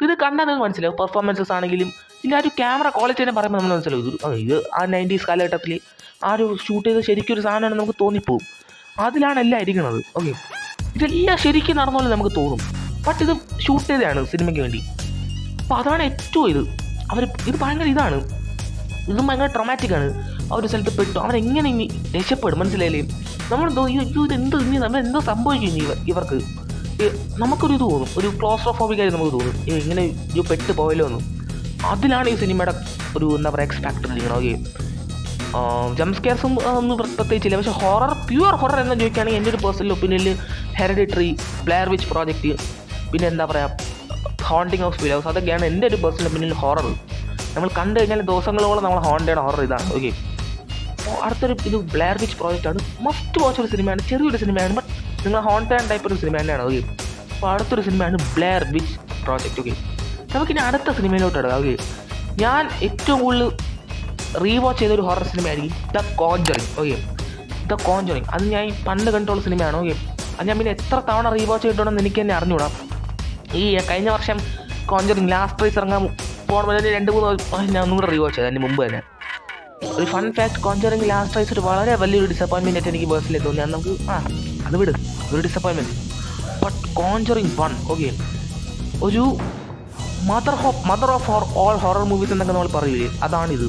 ഇത് കണ്ടാൽ നിങ്ങൾക്ക് മനസ്സിലാവും. പെർഫോമൻസസ് ആണെങ്കിലും ഇല്ല, ആ ഒരു ക്യാമറ ക്വാളിറ്റി തന്നെ പറയുമ്പോൾ നമ്മൾ മനസ്സിലാവും ഇത് ആ 90s കാലഘട്ടത്തിൽ ആ ഒരു ഷൂട്ട് ചെയ്ത് ശരിക്കും ഒരു സാധനമാണ് നമുക്ക് തോന്നിപ്പോവും. അതിലാണ് എല്ലാം ഇരിക്കുന്നത്. ഓക്കെ, ഇതെല്ലാം ശരിക്കും നടന്ന പോലെ നമുക്ക് തോന്നും, ബട്ട് ഇത് ഷൂട്ട് ചെയ്തതാണ് സിനിമയ്ക്ക് വേണ്ടി. അപ്പോൾ അതാണ് ഏറ്റവും ഇത് ഭയങ്കര ഇതും ഭയങ്കര ട്രൊമാറ്റിക്കാണ്. ആ ഒരു സ്ഥലത്ത് പെട്ടു, അവരെങ്ങനെ ഇനി രക്ഷപ്പെടും, മനസ്സിലായില്ലേ? നമ്മൾ നമ്മളെന്തോ സംഭവിക്കും ഇവർക്ക്, നമുക്കൊരു ഇത് തോന്നും, ഒരു ക്ലോസ്ട്രോഫോബിക്കായി നമുക്ക് തോന്നും, ഇങ്ങനെ പെട്ട് പോയല്ലോ എന്ന്. അതിലാണ് ഈ സിനിമയുടെ ഒരു എന്താ പറയുക എക്സ്പെക്ട് ചെയ്യണം. ഓക്കെ, ജംപ് സ്കെയർസും ഒന്നും പ്രത്യേകിച്ചില്ല, പക്ഷേ പ്യുവർ ഹൊറർ എന്ന് ചോദിക്കുകയാണെങ്കിൽ എൻ്റെ ഒരു പേഴ്സണൽ ഒപ്പീനിയനിൽ ഹെറിഡിറ്ററി, ബ്ലെയർ വിച്ച് പ്രോജക്റ്റ്, പിന്നെ എന്താ പറയുക ഹോണ്ടിങ് ഓഫ് ഹിൽ ഹൗസ്, അതൊക്കെയാണ് എൻ്റെ ഒരു പേഴ്സണൽ ഒപ്പീനിയനിൽ ഹൊറർ. നമ്മൾ കണ്ടു കഴിഞ്ഞാൽ ദിവസങ്ങളോളം നമ്മൾ ഹോണ്ടഡ് ഹൊറർ ഇതാണ്. ഓക്കെ, അപ്പോൾ അടുത്തൊരു ഇത് ബ്ലെയർ വിച്ച് പ്രോജക്റ്റാണ്, മസ്റ്റ് വാച്ച് ഒരു സിനിമയാണ്, ചെറിയൊരു സിനിമയാണ്, ബട്ട് നിങ്ങൾ ഹോണ്ടഡ് ടൈപ്പ് ഒരു സിനിമ തന്നെയാണ്. ഓക്കെ, അപ്പോൾ അടുത്തൊരു സിനിമയാണ് ബ്ലെയർ വിച്ച് പ്രോജക്റ്റ്. ഓക്കെ, നമുക്കിനി അടുത്ത സിനിമയിലോട്ട് ഇടാം. ഓക്കെ, ഞാൻ ഏറ്റവും കൂടുതൽ റീവാച്ച് ചെയ്തൊരു ഹൊറർ സിനിമയായിരിക്കും the Conjuring. Okay, the Conjuring അത് ഞാൻ പണ്ട് കണ്ടുള്ള സിനിമയാണ്. ഓക്കെ, അത് ഞാൻ പിന്നെ എത്ര തവണ റീവാച്ച് ചെയ്തിട്ടുണ്ടെന്ന് എനിക്ക് തന്നെ അറിഞ്ഞുകൂടാം. ഈ കഴിഞ്ഞ വർഷം കോഞ്ചറിങ് ലാസ്റ്റ് റൈസ് ഇറങ്ങാൻ പോകുമ്പോൾ 2-3 ഞാൻ ഒന്നുകൂടെ റീവാച്ച് ചെയ്തത് അതിന് മുമ്പ് തന്നെ. ഒരു fun fact, Conjuring Last Rites ഒരു വളരെ വലിയൊരു ഡിസപ്പോയിൻമെൻ്റ് ആയിട്ട് എനിക്ക് പേഴ്സണലി തോന്നി. അത് നമുക്ക് അത് വിട്, ഒരു ഡിസപ്പോയിൻമെൻറ്റ്. ബട്ട് കോഞ്ചറിങ് 1, ഓക്കെ, ഒരു mother of all horror movies എന്നൊക്കെ നമ്മൾ പറയില്ലേ, അതാണിത്.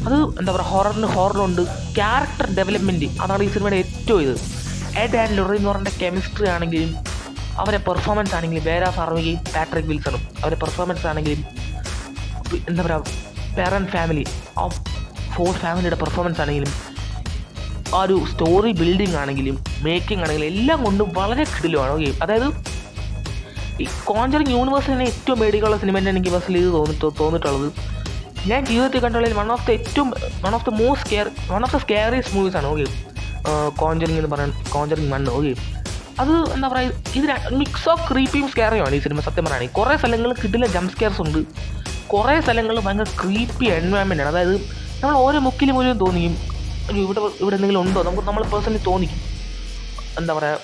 അത് എന്താ പറയുക, ഹൊററുണ്ട്, ക്യാരക്ടർ ഡെവലപ്മെൻറ്റ്, അതാണ് ഈ സിനിമയുടെ ഏറ്റവും ഇത്. എഡ് ആൻഡ് ലൊറി എന്ന് പറഞ്ഞ കെമിസ്ട്രി ആണെങ്കിലും, അവരെ പെർഫോമൻസ് ആണെങ്കിലും, വേറെ ഫാർമികയും പാട്രിക് വിൽസണും അവരുടെ പെർഫോമൻസ് ആണെങ്കിലും, എന്താ പറയുക പേരൻറ്റ് ഫാമിലി, ആ 4 ഫാമിലിയുടെ പെർഫോമൻസ് ആണെങ്കിലും, ആ ഒരു സ്റ്റോറി ബിൽഡിംഗ് ആണെങ്കിലും, മേക്കിംഗ് ആണെങ്കിലും എല്ലാം കൊണ്ടും വളരെ കിടിലമാണ്. ഓക്കെ, അതായത് ഈ കോഞ്ചറിങ് യൂണിവേഴ്സിൽ തന്നെ ഏറ്റവും പേടിയുള്ള സിനിമ തന്നെ എനിക്ക് പേഴ്സണലി ഇത് തോന്നിയിട്ടുള്ളത്. ഞാൻ ജീവിതത്തിൽ കണ്ടുള്ളതിൽ വൺ ഓഫ് ദ സ്കെയറിയസ്റ്റ് മൂവീസാണ്. ഓക്കെ, കോഞ്ചറിങ് എന്ന് പറയുന്നത് കോഞ്ചറിങ് 1. ഓക്കെ, അത് എന്താ പറയുക, ഇത് മിക്സ് ഓഫ് ക്രീപ്പിയും സ്കെയറിയുമാണ് ഈ സിനിമ. സത്യം പറയുകയാണെങ്കിൽ കുറേ സ്ഥലങ്ങളിൽ കിടിലൻ ജംപ് സ്കെയർസ് ഉണ്ട്, കുറേ സ്ഥലങ്ങളിൽ ഭയങ്കര ക്രീപ്പി എൻവയോൺമെൻ്റ് ആണ്. അതായത് നമ്മൾ ഓരോ മുക്കിലും പോലും തോന്നിക്കും ഇവിടെ എന്തെങ്കിലും ഉണ്ടോ, നമ്മൾ പേഴ്സണലി തോന്നിക്കും. എന്താ പറയുക,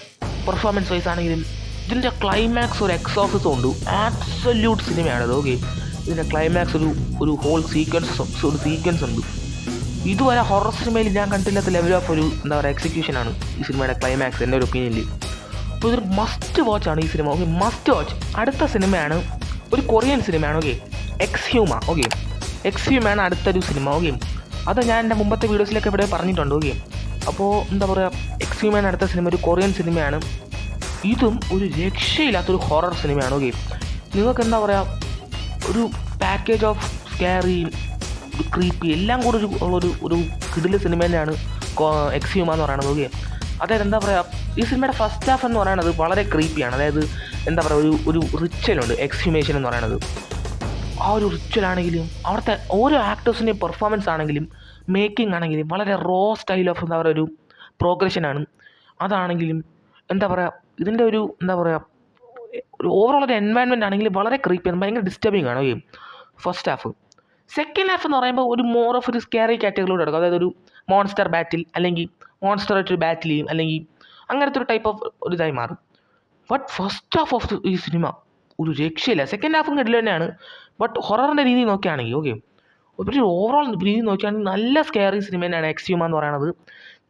പെർഫോമൻസ് വൈസ് ആണെങ്കിലും ഇതിൻ്റെ ക്ലൈമാക്സ് ഒരു എക്സോസിസം ഉണ്ട്, ആബ്സല്യൂട്ട് സിനിമയാണത്. ഓക്കെ, ഇതിൻ്റെ ക്ലൈമാക്സ് ഒരു ഹോൾ സീക്വൻസ് ഉണ്ട്. ഇതുവരെ ഹൊറർ സിനിമയിൽ ഞാൻ കണ്ടില്ലാത്ത ലെവൽ ഓഫ് ഒരു എന്താ പറയുക എക്സിക്യൂഷനാണ് ഈ സിനിമയുടെ ക്ലൈമാക്സ് എൻ്റെ ഒരു ഒപ്പീനിയനിൽ. അപ്പോൾ ഇതൊരു മസ്റ്റ് വാച്ചാണ് ഈ സിനിമ. Okay, must watch. അടുത്ത സിനിമയാണ് ഒരു കൊറിയൻ സിനിമയാണ്. ഓക്കെ, എക്സ്ഹ്യൂമ. ഓക്കെ, എക്സ്ഹ്യൂമാണ് അടുത്തൊരു സിനിമ. ഓക്കെ, അത് ഞാൻ എൻ്റെ മുമ്പത്തെ വീഡിയോസിലൊക്കെ ഇവിടെ പറഞ്ഞിട്ടുണ്ട്. ഓക്കെ, അപ്പോൾ എന്താ പറയുക, എക്സ്ഹ്യൂമാണ് അടുത്ത സിനിമ, ഒരു കൊറിയൻ സിനിമയാണ്. ഇതും ഒരു രക്ഷയില്ലാത്തൊരു ഹൊറർ സിനിമയാണ്. ഓക്കെ, നിങ്ങൾക്ക് എന്താ പറയുക, ഒരു പാക്കേജ് ഓഫ് സ്കാരി, ഒരു ക്രീപ്പി എല്ലാം കൂടെ ഒരു കിടില സിനിമ തന്നെയാണ് എക്സ്ഹ്യൂമ എന്ന് പറയുന്നത്. ഓക്കെ, അതായത് എന്താ പറയുക, ഈ സിനിമയുടെ ഫസ്റ്റ് ഹാഫ് എന്ന് പറയുന്നത് വളരെ ക്രീപ്പിയാണ്. അതായത് എന്താ പറയുക, ഒരു റിച്വലുണ്ട് എക്സ്ഹ്യൂമേഷൻ എന്ന് പറയുന്നത്. ആ ഒരു റിച്വലാണെങ്കിലും അവിടുത്തെ ഓരോ ആക്ടേഴ്സിൻ്റെയും പെർഫോമൻസ് ആണെങ്കിലും മേക്കിംഗ് ആണെങ്കിലും വളരെ റോ സ്റ്റൈൽ ഓഫ് എന്താ പറയുക ഒരു പ്രോഗ്രഷനാണ്. അതാണെങ്കിലും എന്താ പറയുക, ഇതിൻ്റെ ഒരു എന്താ പറയുക ഒരു ഓവറോൾ ഒരു എൻവയൺമെൻറ്റ് ആണെങ്കിലും വളരെ ക്രീപ്പിയാണ്, ഭയങ്കര ഡിസ്റ്റർബിംഗ് ആണ്. Okay, first half. Second half എന്ന് പറയുമ്പോൾ ഒരു മോർ ഓഫ് ഒരു സ്കാരി കാറ്റഗറിയിലൂടെ എടുക്കും. അതായത് ഒരു മോൺസ്റ്റർ ബാറ്റിൽ, അല്ലെങ്കിൽ മോൺസ്റ്ററായിട്ടൊരു ബാറ്റിൽ ചെയ്യും, അല്ലെങ്കിൽ അങ്ങനത്തെ ഒരു ടൈപ്പ് ഓഫ് ഒരു ഇതായി മാറും. ബട്ട് ഫസ്റ്റ് ഹാഫ് ഓഫ് ഈ സിനിമ ഒരു രക്ഷയില്ല. സെക്കൻഡ് ഹാഫും കിട്ടില്ല തന്നെയാണ്, ബട്ട് ഹൊററിൻ്റെ രീതി നോക്കുകയാണെങ്കിൽ ഓക്കെ ഒരു ഓവറോൾ രീതി നോക്കുകയാണെങ്കിൽ നല്ല സ്കെയറി സിനിമ തന്നെയാണ് എക്സ്ഹ്യൂമ എന്ന് പറയുന്നത്.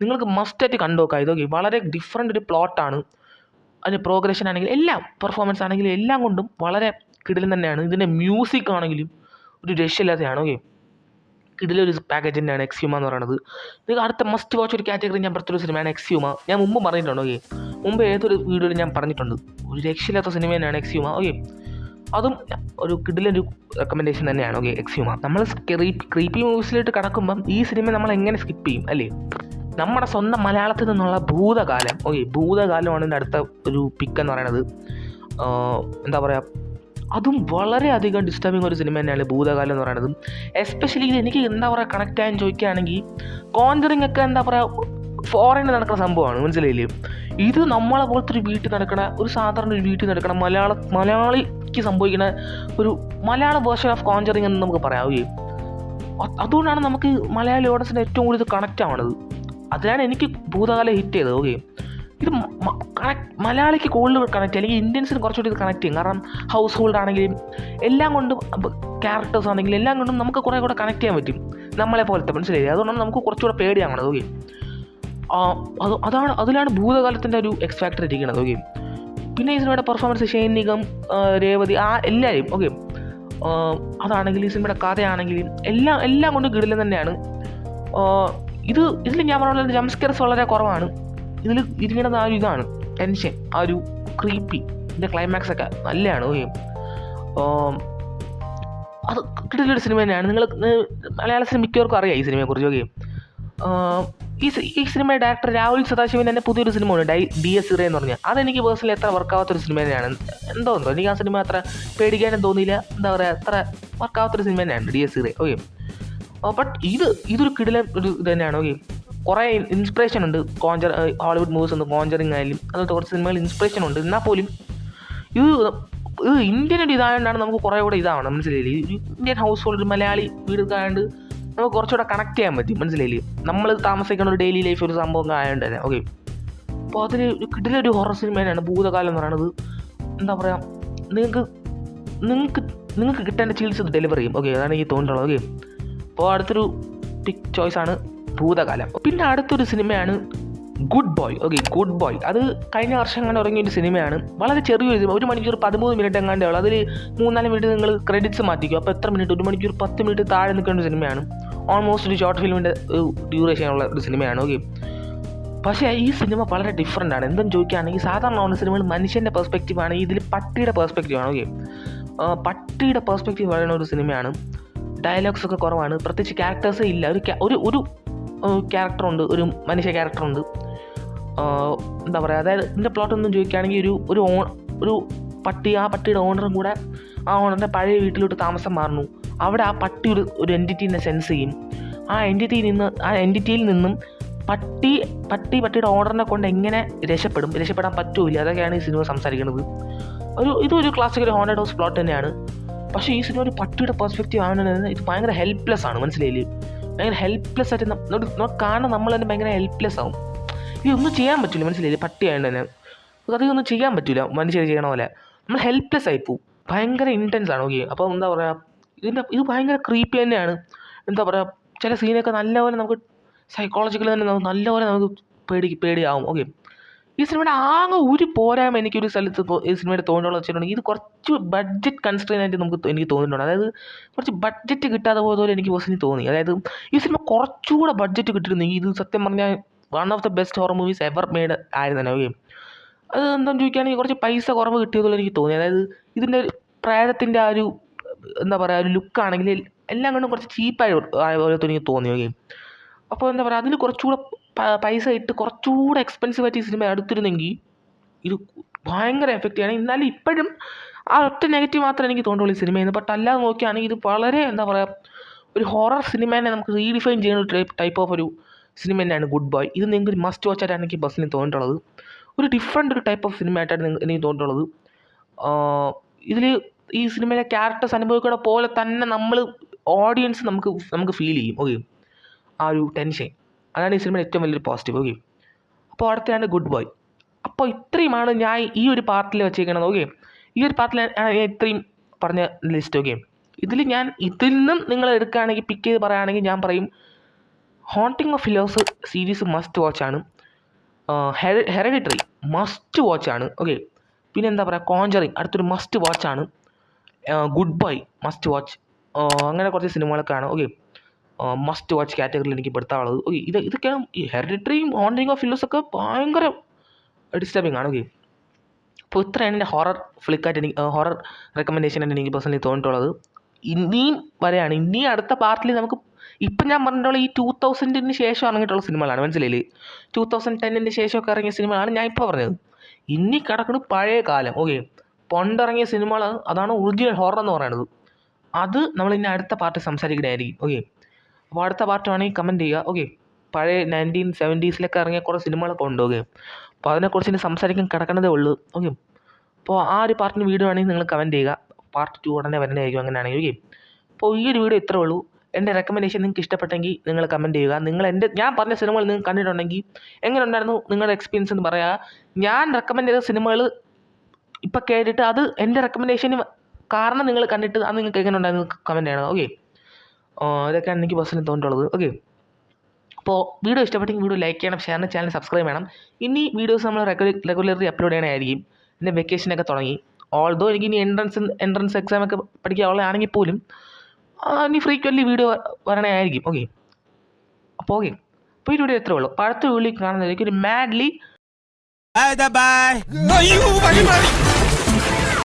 നിങ്ങൾക്ക് മസ്റ്റായിട്ട് കണ്ടു നോക്കാം. ഇതൊക്കെ വളരെ ഡിഫറെൻ്റ് ഒരു പ്ലോട്ടാണ്. അതിൻ്റെ പ്രോഗ്രഷൻ ആണെങ്കിലും എല്ലാം, പെർഫോമൻസ് ആണെങ്കിലും എല്ലാം കൊണ്ടും വളരെ കിടിലൻ തന്നെയാണ്. ഇതിൻ്റെ മ്യൂസിക് ആണെങ്കിലും ഒരു രക്ഷയില്ലാതെയാണ്. ഓക്കെ, കിടിലൊരു പാക്കേജ് തന്നെയാണ് എക്സ്യൂമ എന്ന് പറയുന്നത്. ഇത് അടുത്ത മസ്റ്റ് വാച്ച് ഒരു കാറ്റഗറി ഞാൻ പറഞ്ഞൊരു സിനിമയാണ് എക്സ്യൂമ. ഞാൻ മുമ്പ് പറഞ്ഞിട്ടുണ്ട്. ഓക്കെ, മുമ്പ് ഏതൊരു വീഡിയോയിൽ ഞാൻ പറഞ്ഞിട്ടുണ്ട്. ഒരു രക്ഷയില്ലാത്ത സിനിമ തന്നെയാണ് എക്സ്യൂമ. ഓക്കെ, അതും ഒരു കിടിലൊരു റെക്കമെൻഡേഷൻ തന്നെയാണ്. ഓക്കെ, എക്സ്യൂമ. നമ്മൾ ക്രീപ്പി മൂവീസിലോട്ട് കടക്കുമ്പം ഈ സിനിമ നമ്മൾ എങ്ങനെ സ്കിപ്പ് ചെയ്യും അല്ലേ? നമ്മുടെ സ്വന്തം മലയാളത്തിൽ നിന്നുള്ള ഭൂതകാലം. ഓക്കെ, ഭൂതകാലമാണ് ഇതിൻ്റെ അടുത്ത ഒരു പിക്ക് എന്ന് പറയുന്നത്. എന്താ പറയുക, അതും വളരെയധികം ഡിസ്റ്റർബിങ് ഒരു സിനിമ തന്നെയാണ് ഭൂതകാലം എന്ന് പറയുന്നത്. എസ്പെഷ്യലി ഇത് എനിക്ക് എന്താ പറയുക കണക്റ്റ് ആയെന്ന് ചോദിക്കുകയാണെങ്കിൽ, കോഞ്ചറിങ് ഒക്കെ എന്താ പറയുക ഫോറിനിൽ നടക്കുന്ന സംഭവമാണ്, മനസ്സിലായില്ലേ? ഇത് നമ്മളെ പോലത്തെ ഒരു വീട്ടിൽ നടക്കുന്ന, ഒരു സാധാരണ ഒരു വീട്ടിൽ നടക്കുന്ന മലയാളിക്ക് സംഭവിക്കുന്ന ഒരു മലയാള വേർഷൻ ഓഫ് കോഞ്ചറിങ് എന്ന് നമുക്ക് പറയാവുകയും, അതുകൊണ്ടാണ് നമുക്ക് മലയാളി ഓഡിയൻസിന് ഏറ്റവും കൂടുതൽ കണക്റ്റ് ആവുന്നത്. അതിനാണ് എനിക്ക് ഭൂതകാലം ഹിറ്റ് ചെയ്തത്. ഓക്കെ, ഇത് മലയാളിക്ക് കൂടുതൽ കണക്റ്റ്, അല്ലെങ്കിൽ ഇന്ത്യൻസിന് കുറച്ചുകൂടി ഇത് കണക്ട് ചെയ്യും. കാരണം ഹൗസ് ഹോൾഡ് ആണെങ്കിലും എല്ലാം കൊണ്ടും, ക്യാരക്ടേഴ്സ് ആണെങ്കിലും എല്ലാം കൊണ്ടും നമുക്ക് കുറേ കൂടെ കണക്ട് ചെയ്യാൻ പറ്റും നമ്മളെ പോലത്തെ, മനസ്സിലായി? അതുകൊണ്ടാണ് നമുക്ക് കുറച്ചുകൂടെ പേടിയാവണത്. ഓക്കെ, അതിലാണ് ഭൂതകാലത്തിൻ്റെ ഒരു എക്സ് ഫാക്ടർ ഇരിക്കുന്നത്. ഓക്കെ, പിന്നെ ഈ സിനിമയുടെ പെർഫോമൻസ് ഷെയ്ൻ നിഗം, രേവതി, എല്ലാവരും. ഓക്കെ, അതാണെങ്കിലും ഈ സിനിമയുടെ കഥയാണെങ്കിലും എല്ലാം കൊണ്ടും കിടിലൻ തന്നെയാണ്. ഇതിൽ ഞാൻ പറഞ്ഞ ജംസ്കെയർസ് വളരെ കുറവാണ്. ഇതിൽ ഇരിക്കുന്നത് ആ ഒരു ഇതാണ് ടെൻഷൻ, ആ ഒരു ക്രീപ്പി, ഇതിൻ്റെ ക്ലൈമാക്സ് ഒക്കെ നല്ലതാണ്. ഓക്കെ, അത് കിടിലൊരു സിനിമ തന്നെയാണ്. നിങ്ങൾ മലയാള സിനിമ മിക്കവർക്കും അറിയാം ഈ സിനിമയെക്കുറിച്ച്. ഓക്കെ, ഈ സിനിമയുടെ ഡയറക്ടർ രാഹുൽ സദാശിവൻ തന്നെ പുതിയൊരു സിനിമ ഉണ്ട്, DS ഇറേ എന്ന് പറഞ്ഞാൽ. അതെനിക്ക് പേഴ്സണലി എത്ര വർക്കാവാത്തൊരു സിനിമ തന്നെയാണ്. എന്തോ എനിക്ക് ആ സിനിമ അത്ര പേടിക്കാനും തോന്നിയില്ല. എന്താ പറയുക, അത്ര വർക്കാവാത്തൊരു സിനിമ തന്നെയാണ് DS ഇറേ. ഓക്കെ, ബട്ട് ഇതൊരു കിടിലൻ ഒരു ഇത് തന്നെയാണ്. ഓക്കെ, കുറേ ഇൻസ്പിറേഷൻ ഉണ്ട്. ഹോളിവുഡ് മൂവീസ് ഉണ്ട്, കോഞ്ചറിങ് ആയാലും അതുപോലത്തെ കുറച്ച് സിനിമകൾ ഇൻസ്പിറേഷൻ ഉണ്ട്. എന്നാൽ പോലും ഇത് ഇന്ത്യൻ ഒരു ഇതായതുകൊണ്ടാണ് നമുക്ക് കുറേ കൂടെ ഇതാവണം, മനസ്സിലായില്ലേ? ഇന്ത്യൻ ഹൗസ് ഹോൾഡ്, മലയാളി വീടുകായതുകൊണ്ട് നമുക്ക് കുറച്ചുകൂടെ കണക്ട് ചെയ്യാൻ പറ്റും, മനസ്സിലായില്ലേ? നമ്മൾ താമസിക്കുന്ന ഒരു ഡെയിലി ലൈഫ് ഒരു സംഭവം ആയതുകൊണ്ട് തന്നെ. ഓക്കെ, അപ്പോൾ അതിൽ ഒരു കിടിലൊരു ഹൊറർ സിനിമ തന്നെയാണ് ഭൂതകാലം എന്ന് പറയുന്നത്. എന്താ പറയുക, നിങ്ങൾക്ക് കിട്ടേണ്ട ചികിത്സ ഡെലിവർ ചെയ്യും. ഓക്കെ, അതാണ് എനിക്ക് തോന്നിയിട്ടുള്ളത്. ഓക്കെ, അപ്പോൾ അടുത്തൊരു പിക്ക് ചോയ്സാണ് ഭൂതകാലം. പിന്നെ അടുത്തൊരു സിനിമയാണ് good boy. Okay, good boy അത് കഴിഞ്ഞ വർഷം എങ്ങാണ്ട് ഇറങ്ങിയൊരു സിനിമയാണ്. വളരെ ചെറിയൊരു സിനിമ, 1 മണിക്കൂർ 13 മിനിറ്റ് എങ്ങാണ്ടേ ഉള്ളൂ. അതിൽ 3-4 മിനിറ്റ് നിങ്ങൾ ക്രെഡിറ്റ്സ് മാറ്റിക്കും. അപ്പോൾ എത്ര മിനിറ്റ്? 1 മണിക്കൂർ 10 മിനിറ്റ് താഴെ നിൽക്കേണ്ട ഒരു സിനിമയാണ്. ഓൾമോസ്റ്റ് ഒരു ഷോർട്ട് ഫിലിമിൻ്റെ ഡ്യൂറേഷനുള്ള ഒരു സിനിമയാണ്. ഓക്കെ, പക്ഷേ ഈ സിനിമ വളരെ ഡിഫറെൻ്റ് ആണ്. എന്തെന്ന് ചോദിക്കുകയാണെങ്കിൽ, സാധാരണ ഉള്ള സിനിമകൾ മനുഷ്യൻ്റെ പെർസ്പെക്റ്റീവാണ്, ഇതിൽ പട്ടിയുടെ പെർസ്പെക്റ്റീവാണ്. ഓക്കെ, പട്ടിയുടെ പെർസ്പെക്റ്റീവ് പറയുന്ന ഒരു സിനിമയാണ്. ഡയലോഗ്സ് ഒക്കെ കുറവാണ്, പ്രത്യേകിച്ച് ക്യാരക്ടേഴ്സേ ഇല്ല. ഒരു ക്യാരക്ടറുണ്ട്, ഒരു മനുഷ്യ ക്യാരക്ടറുണ്ട്. എന്താ പറയുക, അതായത് ഇതിൻ്റെ പ്ലോട്ട് ഒന്നും ചോദിക്കുകയാണെങ്കിൽ, ഒരു പട്ടി, ആ പട്ടിയുടെ ഓണറും കൂടെ ആ ഓണറിൻ്റെ പഴയ വീട്ടിലോട്ട് താമസം മാറുന്നു. അവിടെ ആ പട്ടി ഒരു എൻറ്റിറ്റീനെ സെൻസ് ചെയ്യും. ആ എൻറ്റിറ്റിയിൽ നിന്നും പട്ടിയുടെ ഓണറിനെ കൊണ്ട് എങ്ങനെ രക്ഷപ്പെടാൻ പറ്റൂല, അതൊക്കെയാണ് ഈ സിനിമ സംസാരിക്കുന്നത്. ഇതൊരു ക്ലാസിക്കൽ ഹോണ്ടഡ് ഹൗസ് പ്ലോട്ട് തന്നെയാണ്. പക്ഷേ ഈ സിനിമ ഒരു പട്ടിയുടെ പെർസ്പെക്റ്റീവ് ആണെന്ന്, ഇത് ഭയങ്കര ഹെൽപ്ലെസ് ആണ്, മനസ്സിലായില്ലേ? ഭയങ്കര ഹെൽപ്ലെസ് ആയിട്ട് നമ്മൾ കാണാൻ നമ്മൾ തന്നെ ഭയങ്കര ഹെൽപ്ലെസ് ആവും. ഇതൊന്നും ചെയ്യാൻ പറ്റില്ല, മനസ്സിലായില്ലേ? പട്ടിയായതുകൊണ്ട് തന്നെ അതൊന്നും ചെയ്യാൻ പറ്റില്ല, മനുഷ്യർ ചെയ്യണ പോലെ. നമ്മൾ ഹെൽപ്ലെസ് ആയിപ്പോവും. ഭയങ്കര ഇൻറ്റൻസ് ആണ്. ഓക്കെ, അപ്പോൾ എന്താ പറയുക, ഇത് ഭയങ്കര ക്രീപ്പി തന്നെയാണ്. എന്താ പറയുക, ചില സീനൊക്കെ നല്ലപോലെ നമുക്ക് സൈക്കോളജിക്കലി തന്നെ നല്ലപോലെ നമുക്ക് പേടിയാവും. ഓക്കെ, ഈ സിനിമയുടെ ആകെ ഒരു പോരായ്മ എനിക്കൊരു സ്ഥലത്ത് ഈ സിനിമയുടെ തോന്നിയുള്ള വെച്ചിട്ടുണ്ടെങ്കിൽ, ഇത് കുറച്ച് ബഡ്ജറ്റ് കൺസ്ട്രെയിൻ ആയിട്ട് എനിക്ക് തോന്നിയിട്ടുണ്ട്. അതായത് കുറച്ച് ബഡ്ജറ്റ് കിട്ടാതെ പോലെ എനിക്ക് പേഴ്സണലി തോന്നി. അതായത് ഈ സിനിമ കുറച്ചുകൂടെ ബഡ്ജറ്റ് കിട്ടിയിരുന്നെങ്കിൽ ഇത് സത്യം പറഞ്ഞാൽ one of the best horror movies ever made ആയിരുന്നു തന്നെ. ഓക്കെ, അത് എന്താണെന്ന് ചോദിക്കുകയാണെങ്കിൽ കുറച്ച് പൈസ കുറവ് കിട്ടിയതുപോലെ എനിക്ക് തോന്നി. അതായത് ഇതിൻ്റെ പ്രേതത്തിൻ്റെ ആ ഒരു എന്താ പറയുക, ഒരു ലുക്കാണെങ്കിൽ എല്ലാം കൊണ്ടും കുറച്ച് ചീപ്പായി ആയ പോലെ എനിക്ക് തോന്നി. ഓക്കെ, അപ്പോൾ എന്താ പറയുക, അതിൽ കുറച്ചുകൂടെ പൈസ ഇട്ട് കുറച്ചുകൂടെ എക്സ്പെൻസീവ് ആയിട്ട് ഈ സിനിമ എടുത്തിരുന്നെങ്കിൽ ഇത് ഭയങ്കര എഫക്റ്റീവാണ്. എന്നാലും ഇപ്പോഴും ആ ഒറ്റ നെഗറ്റീവ് മാത്രമേ എനിക്ക് തോന്നുള്ളൂ ഈ സിനിമയിൽ നിന്ന്. ബട്ട് അല്ലാതെ നോക്കുകയാണെങ്കിൽ ഇത് വളരെ എന്താ പറയുക, ഒരു ഹൊറർ സിനിമേനെ നമുക്ക് റീഡിഫൈൻ ചെയ്യുന്ന ഒരു ടൈപ്പ് ഓഫ് ഒരു സിനിമ തന്നെയാണ് ഗുഡ് ബോയ്. ഇത് നിങ്ങൾക്ക് മസ്റ്റ് വാച്ച് ആയിട്ടാണ് എനിക്ക് ബസ്സിന് തോന്നിയിട്ടുള്ളത്. ഒരു ഡിഫറെൻ്റ് ഒരു ടൈപ്പ് ഓഫ് സിനിമ ആയിട്ടാണ് എനിക്ക് തോന്നിയിട്ടുള്ളത്. ഈ സിനിമയിലെ ക്യാരക്ടേഴ്സ് അനുഭവിക്കുന്ന പോലെ തന്നെ നമ്മൾ ഓഡിയൻസ് നമുക്ക് ഫീൽ ചെയ്യും. ഓക്കെ, ആ ഒരു ടെൻഷൻ, അതാണ് ഈ സിനിമയുടെ ഏറ്റവും വലിയൊരു പോസിറ്റീവ്. ഓക്കെ, അപ്പോൾ അടുത്താണ് ഗുഡ് ബോയ്. അപ്പോൾ ഇത്രയുമാണ് ഞാൻ ഈ ഒരു പാർട്ടിൽ വെച്ചേക്കണത്. ഓക്കെ, ഈ ഒരു പാർട്ടിൽ ഞാൻ ഇത്രയും പറഞ്ഞ ലിസ്റ്റ്. ഓക്കെ, ഇതിൽ നിന്നും നിങ്ങൾ എടുക്കുകയാണെങ്കിൽ, പിക്ക് ചെയ്ത് പറയുകയാണെങ്കിൽ ഞാൻ പറയും Haunting of Hill House series must വാച്ചാണ്. ഹെറിഡിറ്ററി മസ്റ്റ് വാച്ചാണ്. ഓക്കെ, പിന്നെ എന്താ പറയുക, കോഞ്ചറിങ് അടുത്തൊരു മസ്റ്റ് വാച്ചാണ്. Good bye must watch. അങ്ങനെ കുറച്ച് സിനിമകളൊക്കെയാണ് ഓക്കെ മസ്റ്റ് വാച്ച് കാറ്റഗറിയിൽ എനിക്ക് പെടുത്താനുള്ളത്. ഓക്കെ, ഇതൊക്കെയാണ് ഈ ഹെറിഡിറ്ററിയും ഹോണ്ടിങ് ഓഫ് ഹില്ലോസൊക്കെ ഭയങ്കര ഡിസ്റ്റർബിങ് ആണ്. ഓക്കെ, അപ്പോൾ ഇത്രയാണ് എൻ്റെ ഹൊറർ ഫ്ലിക്കായിട്ട് ഹൊറർ റെക്കമെൻഡേഷനായിട്ട് എനിക്ക് പേഴ്സണലി തോന്നിയിട്ടുള്ളത്. ഇനിയും വരെയാണ്, ഇനിയും അടുത്ത പാർട്ടിൽ നമുക്ക് ഇപ്പം ഞാൻ പറഞ്ഞിട്ടുള്ള ഈ 2000-ന് ശേഷം ഇറങ്ങിയിട്ടുള്ള സിനിമകളാണ്, മനസ്സിലായില്ലേ? 2010-ന് ശേഷമൊക്കെ ഇറങ്ങിയ സിനിമകളാണ് ഞാൻ ഇപ്പോൾ പറഞ്ഞത്. ഇനി കിടക്കുന്നത് പഴയ കാലം. ഓക്കെ, പണ്ടിറങ്ങിയ സിനിമകൾ, അതാണ് ഒറിജിനൽ ഹൊറർ എന്ന് പറയുന്നത്. അത് നമ്മൾ ഇനി അടുത്ത പാർട്ടി സംസാരിക്കുന്നതായിരിക്കും. ഓക്കെ, അപ്പോൾ അടുത്ത പാർട്ട് വേണമെങ്കിൽ കമൻറ്റ് ചെയ്യുക. ഓക്കെ, പഴയ 1970s ഇറങ്ങിയ കുറേ സിനിമകളൊക്കെ ഉണ്ട്. ഓക്കെ, അപ്പോൾ അതിനെക്കുറിച്ച് ഇനി സംസാരിക്കാൻ കിടക്കുന്നതേ ഉള്ളൂ. ഓക്കെ, അപ്പോൾ ആ ഒരു പാർട്ടിന് വീഡിയോ ആണെങ്കിൽ നിങ്ങൾ കമൻറ്റ് ചെയ്യുക. പാർട്ട് 2 ഉടനെ വരുന്നതായിരിക്കും അങ്ങനെയാണെങ്കിൽ. ഓക്കെ, അപ്പോൾ ഈ ഒരു വീഡിയോ ഇത്രേ ഉള്ളൂ. എൻ്റെ റെക്കമെൻഡേഷൻ നിങ്ങൾക്ക് ഇഷ്ടപ്പെട്ടെങ്കിൽ നിങ്ങൾ കമൻറ്റ് ചെയ്യുക. നിങ്ങൾ ഞാൻ പറഞ്ഞ സിനിമകൾ നിങ്ങൾ കണ്ടിട്ടുണ്ടെങ്കിൽ എങ്ങനെ ഉണ്ടായിരുന്നു നിങ്ങളുടെ എക്സ്പീരിയൻസ് എന്ന് പറയുക. ഞാൻ റെക്കമെൻഡ് ചെയ്ത സിനിമകൾ ഇപ്പം കേട്ടിട്ട് അത് എൻ്റെ റെക്കമെൻഡേഷന് കാരണം നിങ്ങൾ കണ്ടിട്ട് അത് നിങ്ങൾക്ക് എങ്ങനെ ഉണ്ടായിരുന്നു കമൻറ്റ് ചെയ്യണം. ഓക്കെ, ഇതൊക്കെയാണ് എനിക്ക് പേഴ്സണലി തോന്നിയിട്ടുള്ളത്. ഓക്കെ, അപ്പോൾ വീഡിയോ ഇഷ്ടപ്പെട്ടെങ്കിൽ വീഡിയോ ലൈക്ക് ചെയ്യണം, ഷെയർ ചെയ്യണം, ചാനൽ സബ്സ്ക്രൈബ് ചെയ്യണം. ഇനി വീഡിയോസ് നമ്മൾ റെഗുലർലി അപ്ലോഡ് ചെയ്യണമായിരിക്കും. എൻ്റെ വെക്കേഷനൊക്കെ തുടങ്ങി. ഓൾദോ എനിക്ക് ഇനി എൻട്രൻസ് എക്സാമൊക്കെ പഠിക്കാനുള്ളതാണെങ്കിൽ പോലും ഇനി ഫ്രീക്വൻ്റ്ലി വീഡിയോ വരണമായിരിക്കും. ഓക്കെ, അപ്പോൾ ഓക്കെ, അപ്പോൾ ഈ വീഡിയോ എത്രയേ ഉള്ളൂ. അടുത്ത വീഡിയോ കാണുന്നതായിരിക്കും ഒരു മാഡ്ലി. Bye bye.